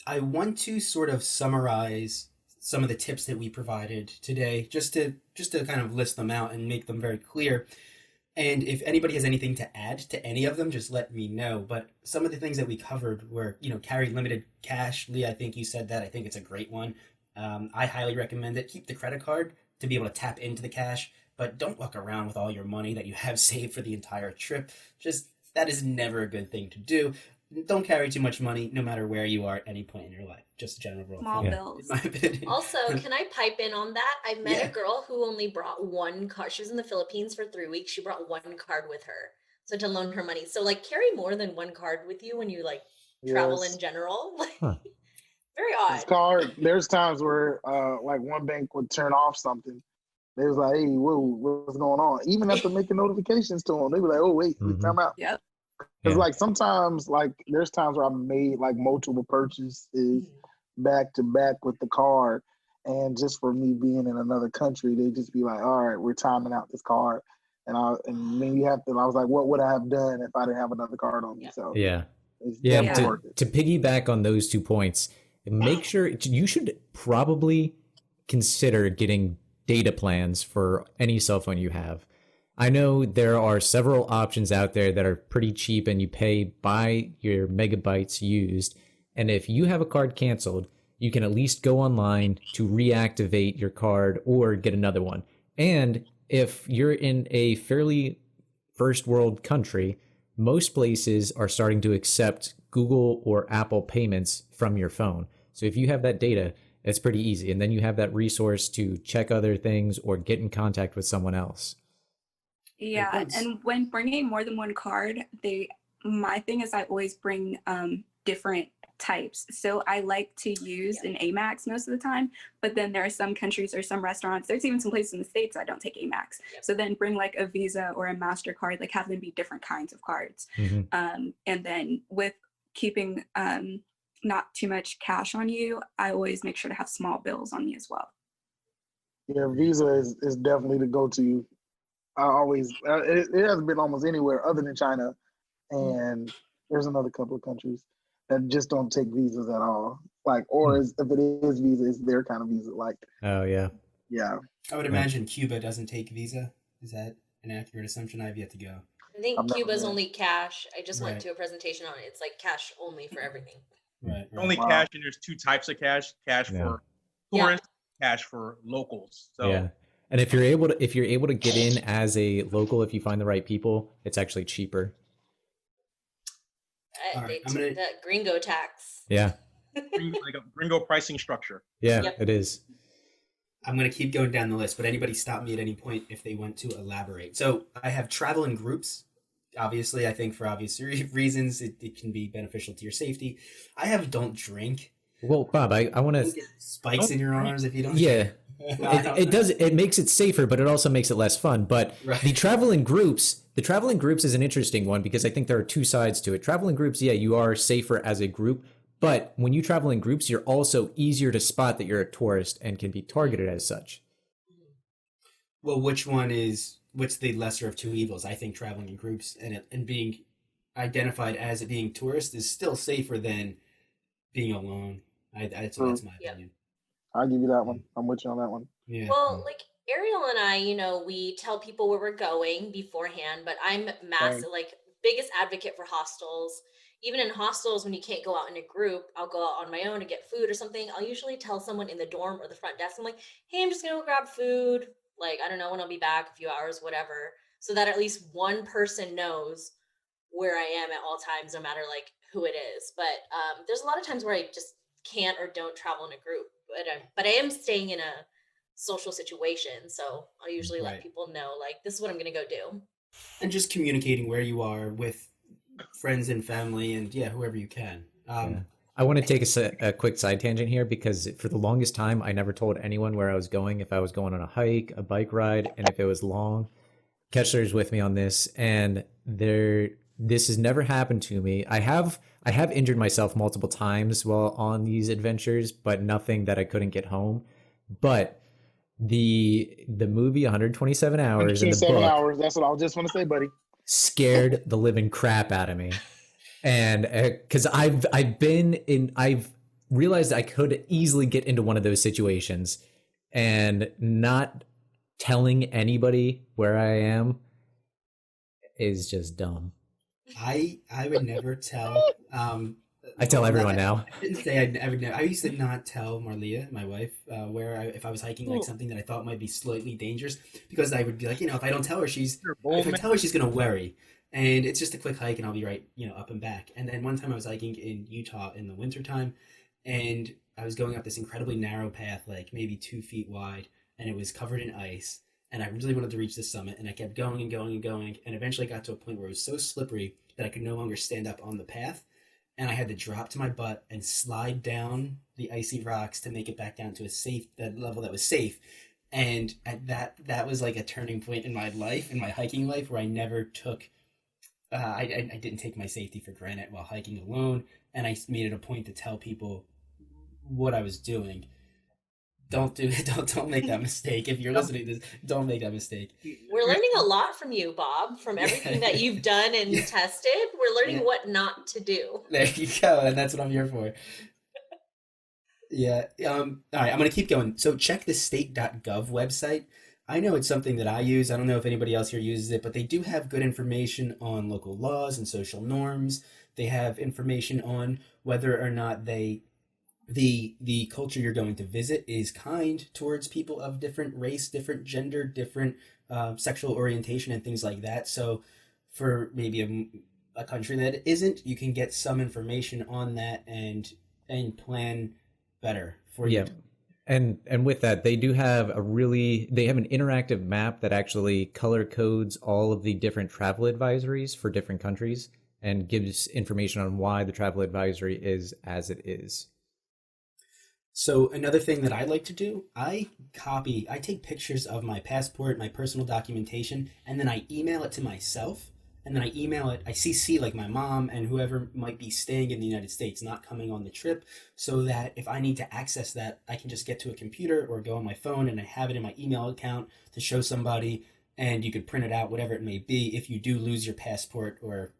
I want to sort of summarize some of the tips that we provided today, just to kind of list them out and make them very clear. And if anybody has anything to add to any of them, just let me know. But some of the things that we covered were, carry limited cash. Lee, I think you said that. I think it's a great one. I highly recommend it. Keep the credit card to be able to tap into the cash, but don't walk around with all your money that you have saved for the entire trip. That is never a good thing to do. Don't carry too much money, no matter where you are at any point in your life. Just a general rule. Small Yeah. bills. In my opinion. Also, can I pipe in on that? I met Yeah. a girl who only brought one card. She was in the Philippines for 3 weeks. She brought one card with her. So to loan her money. So like carry more than one card with you when you like travel Yes. in general. Huh. Very It's odd. card. There's times where like one bank would turn off something. They was like, hey, whoa, what's going on? Even after making notifications to them, they were like, oh, wait, time out. Yep. Because Yeah. like sometimes like there's times where I made like multiple purchases back to back with the card. And just for me being in another country, they just be like, all right, we're timing out this card. And then I was like, what would I have done if I didn't have another card on me? Yeah. So Yeah. it's Yeah, definitely Yeah. worth it. to piggyback on those 2 points, make sure you should probably consider getting data plans for any cell phone you have. I know there are several options out there that are pretty cheap and you pay by your megabytes used. And if you have a card canceled, you can at least go online to reactivate your card or get another one. And if you're in a fairly first world country, most places are starting to accept Google or Apple payments from your phone. So if you have that data, it's pretty easy. And then you have that resource to check other things or get in contact with someone else. Yeah, and when bringing more than one card, my thing is I always bring different types. So I like to use an Amex most of the time, but then there are some countries or some restaurants, there's even some places in the States I don't take Amex. So then bring like a Visa or a MasterCard, like have them be different kinds of cards. And then with keeping not too much cash on you, I always make sure to have small bills on me as well. Yeah, Visa is definitely the go-to. I always, it hasn't been almost anywhere other than China, and there's another couple of countries that just don't take visas at all. Like, or if it is Visa, it's their kind of Visa. Like, oh yeah, I would imagine Cuba doesn't take Visa. Is that an accurate assumption? I've yet to go. I think Cuba's only cash. I just went to a presentation on it. It's like cash only for everything. Right. Only cash, and there's two types of cash: cash for tourists, cash for locals. So. Yeah. And if you're able to get in as a local, if you find the right people, it's actually cheaper. They took that gringo tax. Yeah. Like a gringo pricing structure. Yeah, it is. I'm going to keep going down the list, but anybody stop me at any point if they want to elaborate. So I have travel in groups. Obviously, I think for obvious reasons, it can be beneficial to your safety. I have don't drink. Well, Bob, I want to... Spikes in your arms if you don't drink. It makes it safer, but it also makes it less fun. But the travel in groups is an interesting one because I think there are two sides to it. Travel in groups, you are safer as a group, but when you travel in groups, you're also easier to spot that you're a tourist and can be targeted as such. Well, what's the lesser of two evils? I think traveling in groups and being identified as being tourist is still safer than being alone. That's my opinion. I'll give you that one. I'm with you on that one. Yeah. Well, like Ariel and I, we tell people where we're going beforehand, but I'm biggest advocate for hostels. Even in hostels, when you can't go out in a group, I'll go out on my own to get food or something. I'll usually tell someone in the dorm or the front desk, I'm like, hey, I'm just going to go grab food. Like, I don't know when I'll be back, a few hours, whatever. So that at least one person knows where I am at all times, no matter like who it is. But there's a lot of times where I just can't or don't travel in a group. But I am staying in a social situation, so I'll usually let people know, like, this is what I'm going to go do. And just communicating where you are with friends and family and, whoever you can. I want to take a quick side tangent here because for the longest time, I never told anyone where I was going, if I was going on a hike, a bike ride, and if it was long. Ketchler's with me on this, and this has never happened to me. I have injured myself multiple times while on these adventures, but nothing that I couldn't get home. But the movie 127 Hours in the book, hours, that's what I just want to say, buddy, scared the living crap out of me. And because I've realized I could easily get into one of those situations, and not telling anybody where I am is just dumb. I would never tell. I tell everyone now. I didn't say I'd ever. I used to not tell Marlia, my wife, if I was hiking like something that I thought might be slightly dangerous, because I would be like, if I don't tell her, she's gonna worry, and it's just a quick hike, and I'll be right, up and back. And then one time I was hiking in Utah in the wintertime, and I was going up this incredibly narrow path, like maybe 2 feet wide, and it was covered in ice. And I really wanted to reach the summit, and I kept going and going and going, and eventually got to a point where it was so slippery that I could no longer stand up on the path, and I had to drop to my butt and slide down the icy rocks to make it back down to that level that was safe. And that was like a turning point in my life, in my hiking life, where I never took, I didn't take my safety for granted while hiking alone, and I made it a point to tell people what I was doing. Don't do it. Don't make that mistake. If you're listening to this, don't make that mistake. We're learning a lot from you, Bob, from everything that you've done and tested. We're learning what not to do. There you go. And that's what I'm here for. Yeah. All right. I'm going to keep going. So check the state.gov website. I know it's something that I use. I don't know if anybody else here uses it, but they do have good information on local laws and social norms. They have information on whether or not they the culture you're going to visit is kind towards people of different race, different gender, different sexual orientation, and things like that. So for maybe a country that isn't, you can get some information on that and plan better for you. Yeah. And with that, they have an interactive map that actually color codes all of the different travel advisories for different countries and gives information on why the travel advisory is as it is. So another thing that I like to do, I take pictures of my passport, my personal documentation, and then I email it to myself. And then I email it, I CC like my mom and whoever might be staying in the United States, not coming on the trip, so that if I need to access that, I can just get to a computer or go on my phone and I have it in my email account to show somebody, and you could print it out, whatever it may be, if you do lose your passport or,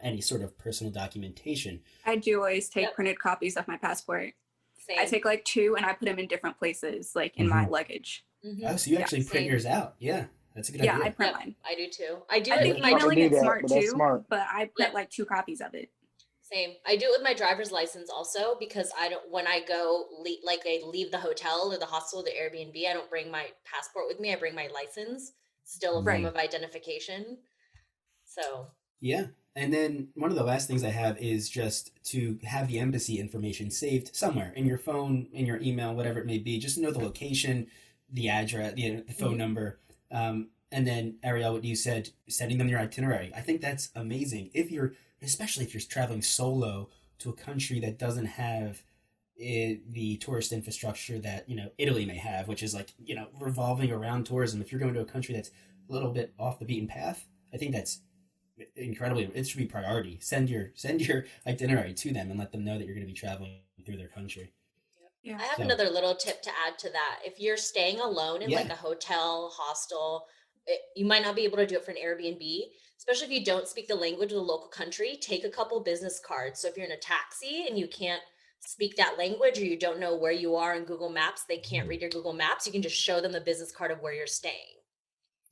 any sort of personal documentation. I do always take printed copies of my passport. Same. I take like 2 and I put them in different places, like in my luggage. Mm-hmm. Oh, so you actually print yours out. Yeah, that's a good idea. Yeah, I print mine. I do too. I do I it think with my emailing it's smart but that's too, smart. but I print like 2 copies of it. Same. I do it with my driver's license also, because when I go I leave the hotel or the hostel, the Airbnb, I don't bring my passport with me. I bring my license, still a form of identification. So yeah. And then one of the last things I have is just to have the embassy information saved somewhere in your phone, in your email, whatever it may be. Just know the location, the address, the phone number. And then, Ariel, what you said, sending them your itinerary. I think that's amazing. Especially if you're traveling solo to a country that doesn't have the tourist infrastructure that, Italy may have, which is like, revolving around tourism. If you're going to a country that's a little bit off the beaten path, I think that's incredibly, it should be priority. Send your itinerary to them and let them know that you're going to be traveling through their country. Yeah. I have another little tip to add to that. If you're staying alone in like a hotel, hostel, you might not be able to do it for an Airbnb, especially if you don't speak the language of the local country. Take a couple business cards. So if you're in a taxi and you can't speak that language, or you don't know where you are in Google Maps, they can't read your Google Maps, you can just show them the business card of where you're staying.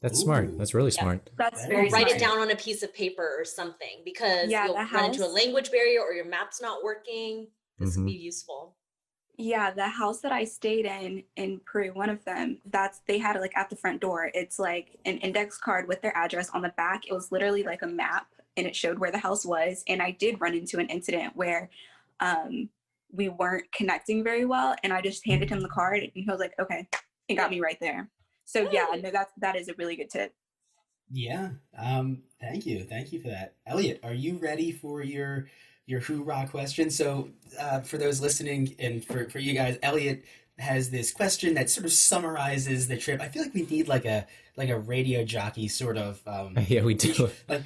That's smart. That's really smart. That's Or very Write smart. it down on a piece of paper or something, because Yeah, you'll the run into a house- language barrier or your map's not working. This could be useful. Yeah, the house that I stayed in Peru, one of them, they had it like at the front door. It's like an index card with their address on the back. It was literally like a map, and it showed where the house was. And I did run into an incident where we weren't connecting very well, and I just handed him the card, and he was like, "Okay," it got me right there. So yeah, no, that is a really good tip. Yeah. Thank you for that. Elliot, are you ready for your Hoorah question? So for those listening and for you guys, Elliot has this question that sort of summarizes the trip. I feel like we need like a radio jockey sort of Yeah, we do. like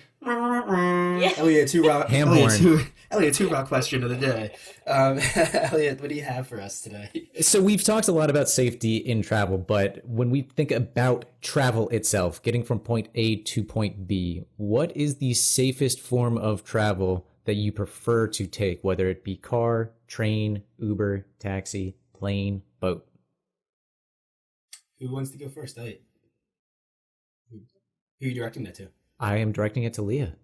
Elliot's Hoorah Ham horn. Elliot's Hoorah question of the day. Elliot, what do you have for us today? So we've talked a lot about safety in travel, but when we think about travel itself, getting from point A to point B, what is the safest form of travel that you prefer to take, whether it be car, train, Uber, taxi, plane, boat? Who wants to go first, Elliot? Who are you directing that to? I am directing it to Leah.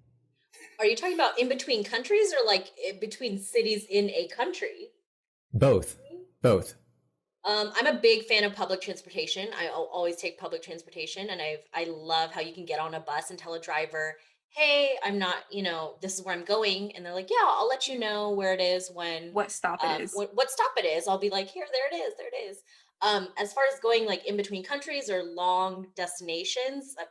Are you talking about in between countries, or like in between cities in a country? Both. I'm a big fan of public transportation. I always take public transportation, and I love how you can get on a bus and tell a driver, "Hey, I'm not, this is where I'm going," and they're like, "Yeah, I'll let you know where it is when What stop it is. what stop it is." I'll be like, "Here, there it is." As far as going like in between countries or long destinations, a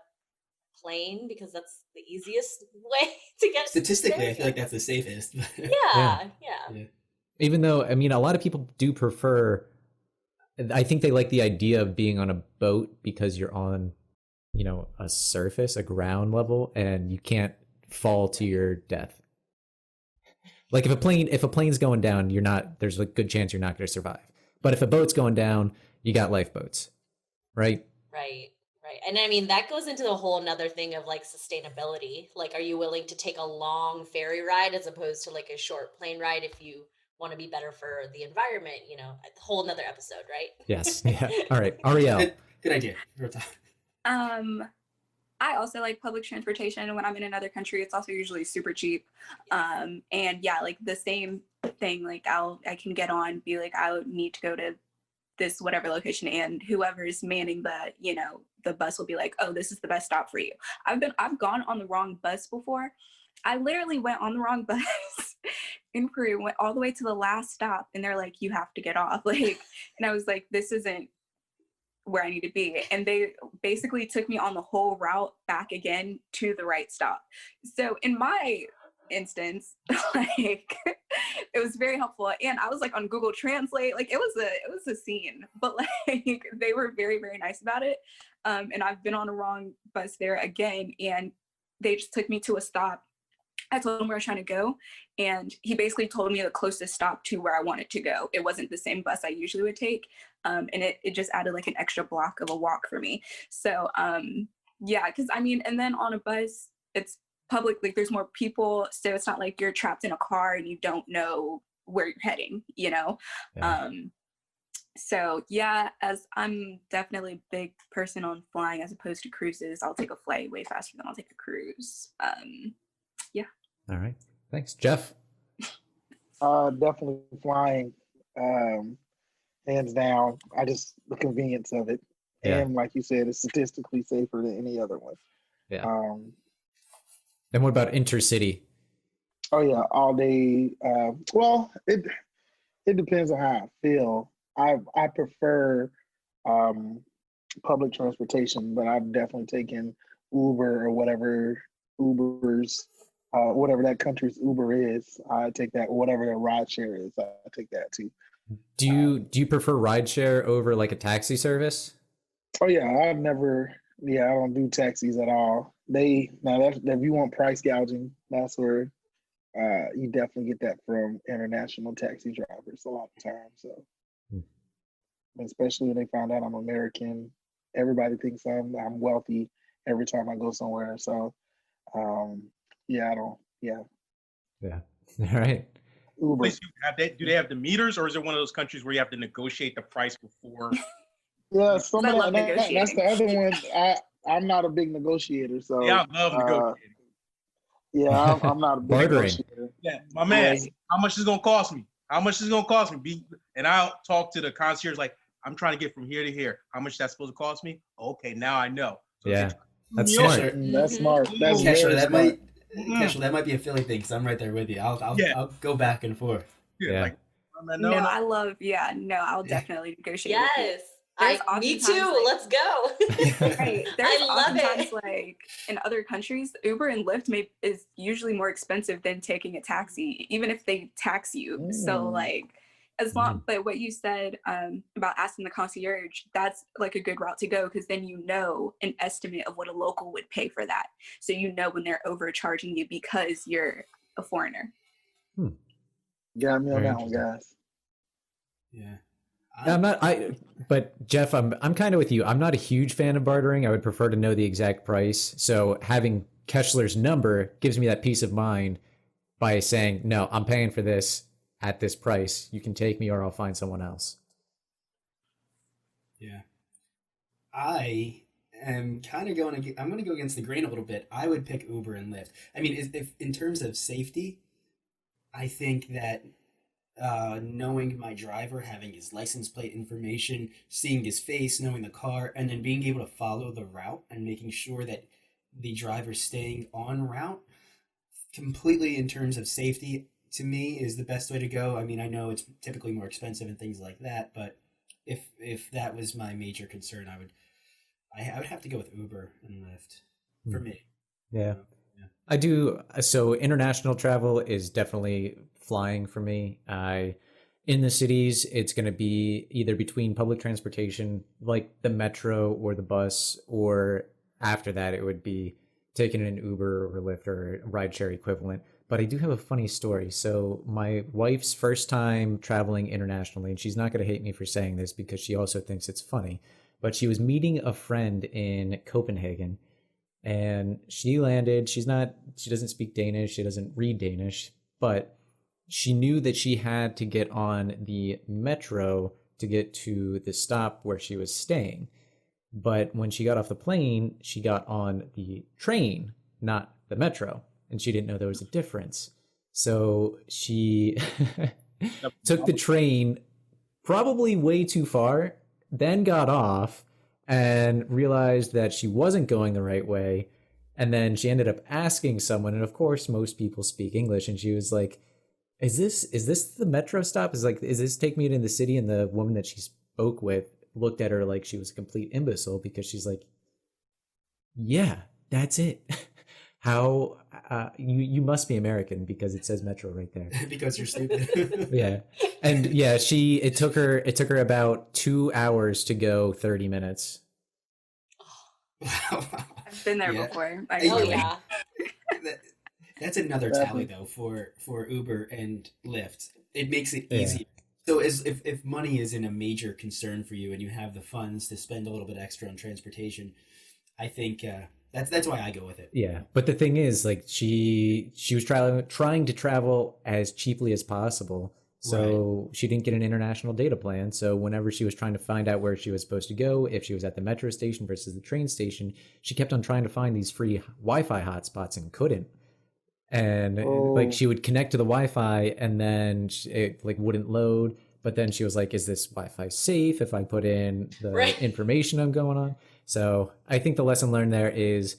plane, because that's the easiest way to get Statistically, there. I feel like that's the safest. Yeah. Even though, I mean, a lot of people do prefer, I think they like the idea of being on a boat because you're on, a surface, a ground level, and you can't fall to your death. Like if a plane's going down, there's a good chance you're not going to survive. But if a boat's going down, you got lifeboats, right? Right. And I mean, that goes into the whole another thing of like sustainability. Like, are you willing to take a long ferry ride as opposed to like a short plane ride if you want to be better for the environment? A whole another episode, right? Yes. Yeah. All right. Ariel. Good idea. I also like public transportation. When I'm in another country, it's also usually super cheap. And yeah, like the same thing, like I can get on, be like, I need to go to this whatever location, and whoever's manning the, you know, the bus will be like, oh, this is the best stop for you. I've gone on the wrong bus before. I literally went on the wrong bus in Peru, went all the way to the last stop, and they're like, you have to get off. Like, and I was like, this isn't where I need to be. And they basically took me on the whole route back again to the right stop. So in my instance, like it was very helpful. And I was like on Google Translate, like it was a scene, but like they were very, very nice about it. And I've been on a wrong bus there again, and they just took me to a stop. I told him where I was trying to go, and he basically told me the closest stop to where I wanted to go. It wasn't the same bus I usually would take, and it just added like an extra block of a walk for me. So yeah, because I mean, and then on a bus, it's public, like there's more people, so it's not like you're trapped in a car and you don't know where you're heading, you know? Yeah. So yeah, as I'm definitely a big person on flying as opposed to cruises, I'll take a flight way faster than I'll take a cruise. Yeah. All right. Thanks. Jeff? Definitely flying, hands down. The convenience of it. Yeah. And like you said, it's statistically safer than any other one. Yeah. And what about intercity? Oh yeah, all day. Well, it depends on how I feel. I prefer public transportation, but I've definitely taken Uber or whatever whatever that country's Uber is. I take that. Whatever their ride share is, I take that too. Do you prefer rideshare over like a taxi service? Oh yeah, I don't do taxis at all. If you want price gouging, that's where you definitely get that from international taxi drivers a lot of times. So, especially when they find out I'm American, everybody thinks I'm wealthy every time I go somewhere. So, yeah, Yeah. All right. Uber. Do they have the meters, or is it one of those countries where you have to negotiate the price before? Yeah, I love that's negotiating. the other one. I'm not a big negotiator, so Yeah, I love negotiating. Yeah, I'm not a big Bartering. negotiator. Yeah, my man, Yes. how much is it gonna cost me? How much is it gonna cost me? And I'll talk to the concierge like, I'm trying to get from here to here. How much that's supposed to cost me? Okay, now I know. So Yeah. That's Yeah. smart. That's smart. That's Kesher, very that smart. might be a Philly thing because I'm right there with you. I'll Yeah. I'll go back and forth. Yeah. Like, man, No, no. I'll definitely negotiate with you. Yes. There's Me oftentimes, too. like- Let's go. Right. There's I love oftentimes it. like in other countries, Uber and Lyft is usually more expensive than taking a taxi, even if they tax you. So like as long, but what you said about asking the concierge, that's like a good route to go, because then you know an estimate of what a local would pay for that. So you know when they're overcharging you because you're a foreigner. Got me on Very that one, guys. Yeah. But Jeff, I'm kind of with you. I'm not a huge fan of bartering. I would prefer to know the exact price. So having Kessler's number gives me that peace of mind by saying, no, I'm paying for this at this price. You can take me or I'll find someone else. Yeah. I am kind of I'm going to go against the grain a little bit. I would pick Uber and Lyft. I mean, if in terms of safety, I think that knowing my driver, having his license plate information, seeing his face, knowing the car, and then being able to follow the route and making sure that the driver's staying on route completely in terms of safety, to me, is the best way to go. I mean, I know it's typically more expensive and things like that, but if that was my major concern, I would have to go with Uber and Lyft for me. Yeah. I do. So international travel is definitely flying for me. In the cities, it's going to be either between public transportation, like the metro or the bus, or after that, it would be taking an Uber or Lyft or rideshare equivalent. But I do have a funny story. So my wife's first time traveling internationally, and she's not going to hate me for saying this because she also thinks it's funny, but she was meeting a friend in Copenhagen. And she landed. She doesn't speak Danish. She doesn't read Danish, but she knew that she had to get on the metro to get to the stop where she was staying. But when she got off the plane, she got on the train, not the metro, and she didn't know there was a difference. So she took the train probably way too far, then got off and realized that she wasn't going the right way. And then she ended up asking someone, and of course most people speak English, and she was like, is this the metro stop? Is this take me into the city? And the woman that she spoke with looked at her like she was a complete imbecile, because she's like, yeah, that's it. How you must be American because it says metro right there. Because you're stupid. Yeah. And yeah, it took her about 2 hours to go 30 minutes. Wow. I've been there Yeah. before. Oh yeah. That's another tally though for Uber and Lyft. It makes it easy. So if money isn't a major concern for you and you have the funds to spend a little bit extra on transportation, I think that's why I go with it. Yeah, but the thing is, like, she was trying to travel as cheaply as possible. So she didn't get an international data plan. So whenever she was trying to find out where she was supposed to go, if she was at the metro station versus the train station, she kept on trying to find these free Wi-Fi hotspots and couldn't. And like she would connect to the Wi-Fi and then it like wouldn't load. But then she was like, is this Wi-Fi safe if I put in the information I'm going on? So I think the lesson learned there is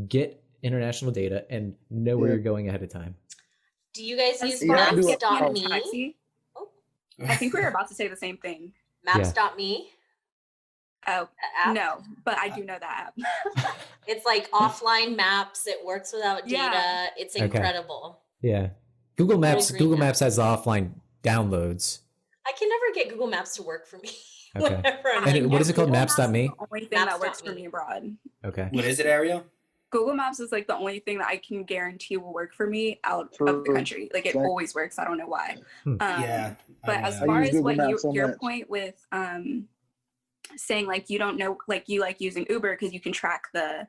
get international data and know where you're going ahead of time. Do you guys use Yeah, Maps.me? Oh, I think we were about to say the same thing. Maps.me? Oh, app? no, but I do know that app. It's like offline maps. It works without data. Yeah. It's incredible. Yeah. Google Maps has the offline downloads. I can never get Google Maps to work for me. Okay. Whenever I'm And like, what is it called? Google Maps Maps.me? is the only thing that works for me abroad. Okay. What is it, Ariel? Google Maps is like the only thing that I can guarantee will work for me out of the country. Like it always works. I don't know why. Yeah. But as far as what your point with saying like you don't know, like you like using Uber because you can track the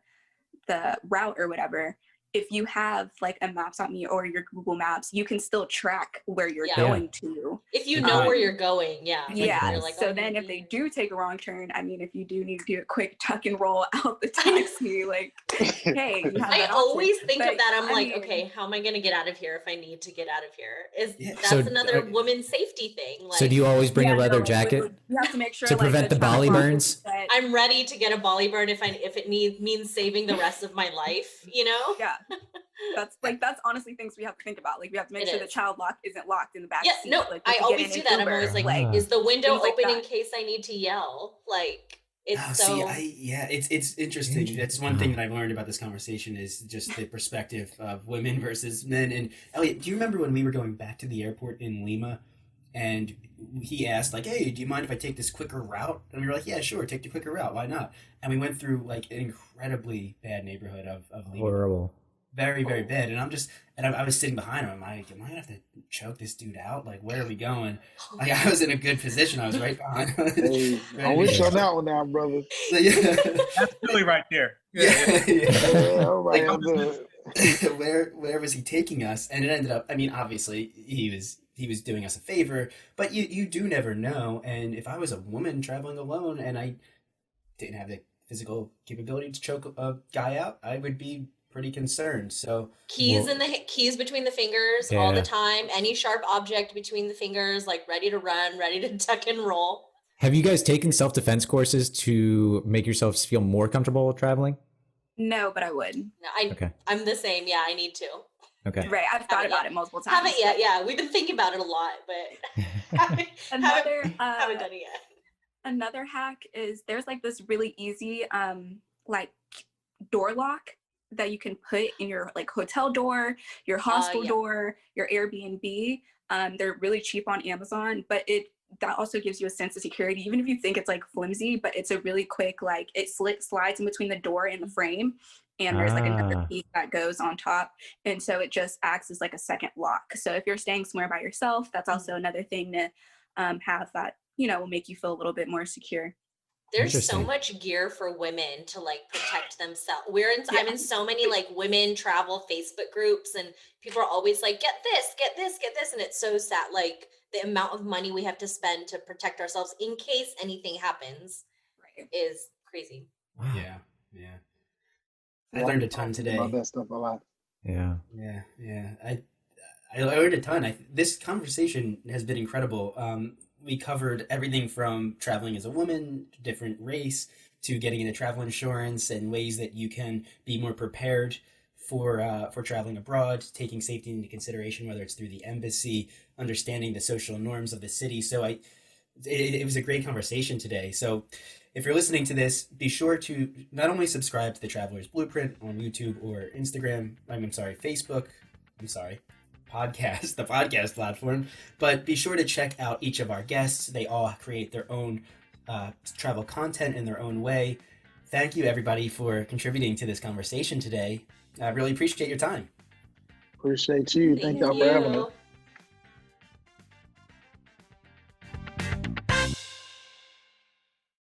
route or whatever. If you have like a Maps.me or your Google Maps, you can still track where you're going to. If you know where you're going, yeah. Yeah. You're like, so then if they do take a wrong turn, I mean, if you do need to do a quick tuck and roll out the taxi, like, hey, you have I that always option. think But, of that. I'm I like, mean, okay, how am I going to get out of here if I need to get out of here? That's So, another woman's safety thing. Like, so do you always bring a leather jacket you have to make sure to like, prevent the bolly burns? I'm ready to get a bolly burn if it means saving the rest of my life, you know? Yeah. That's honestly things we have to think about. Like we have to make sure the child lock isn't locked in the back seat. No, like, I always do that. Uber, I'm always like, is the window things like open in that. case I need to yell? Like, it's it's interesting. That's one thing that I've learned about this conversation is just the perspective of women versus men. And Elliot, do you remember when we were going back to the airport in Lima and he asked like, hey, do you mind if I take this quicker route? And we were like, yeah, sure, take the quicker route. Why not? And we went through like an incredibly bad neighborhood of Lima. Horrible. Very, very bad. And I was sitting behind him. I'm like, am I gonna have to choke this dude out? Like, where are we going? Like, I was in a good position. I was right behind him. Hey, I'm with you on that one now, brother. So, yeah. That's Philly right there. Where was he taking us? And it ended up, I mean, obviously he was doing us a favor, but you do never know. And if I was a woman traveling alone and I didn't have the physical capability to choke a guy out, I would be pretty concerned. So keys between the fingers all the time, any sharp object between the fingers, like ready to run, ready to tuck and roll. Have you guys taken self-defense courses to make yourselves feel more comfortable traveling? No, but I would. No, I'm the same. Yeah, I need to. Okay. Right. I've thought about it multiple times. Haven't yet. Yeah, we've been thinking about it a lot, but haven't done it yet. Another hack is there's like this really easy like door lock that you can put in your like hotel door, your hostel door, your Airbnb. They're really cheap on Amazon, but that also gives you a sense of security, even if you think it's like flimsy, but it's a really quick, like it slides in between the door and the frame. And there's like another piece that goes on top. And so it just acts as like a second lock. So if you're staying somewhere by yourself, that's also another thing to have that, will make you feel a little bit more secure. There's so much gear for women to like protect themselves. I'm in so many like women travel Facebook groups and people are always like, get this, get this, get this. And it's so sad. Like the amount of money we have to spend to protect ourselves in case anything happens is crazy. Wow. Yeah. I learned a ton today. About that stuff a lot. Yeah. Yeah. I learned a ton. This conversation has been incredible. We covered everything from traveling as a woman, different race, to getting into travel insurance and ways that you can be more prepared for traveling abroad, taking safety into consideration, whether it's through the embassy, understanding the social norms of the city. So it was a great conversation today. So if you're listening to this, be sure to not only subscribe to the Traveler's Blueprint on YouTube or Instagram, Facebook, podcast, the podcast platform, but be sure to check out each of our guests. They all create their own travel content in their own way. Thank you, everybody, for contributing to this conversation today. I really appreciate your time. Appreciate you. Thank y'all for having us.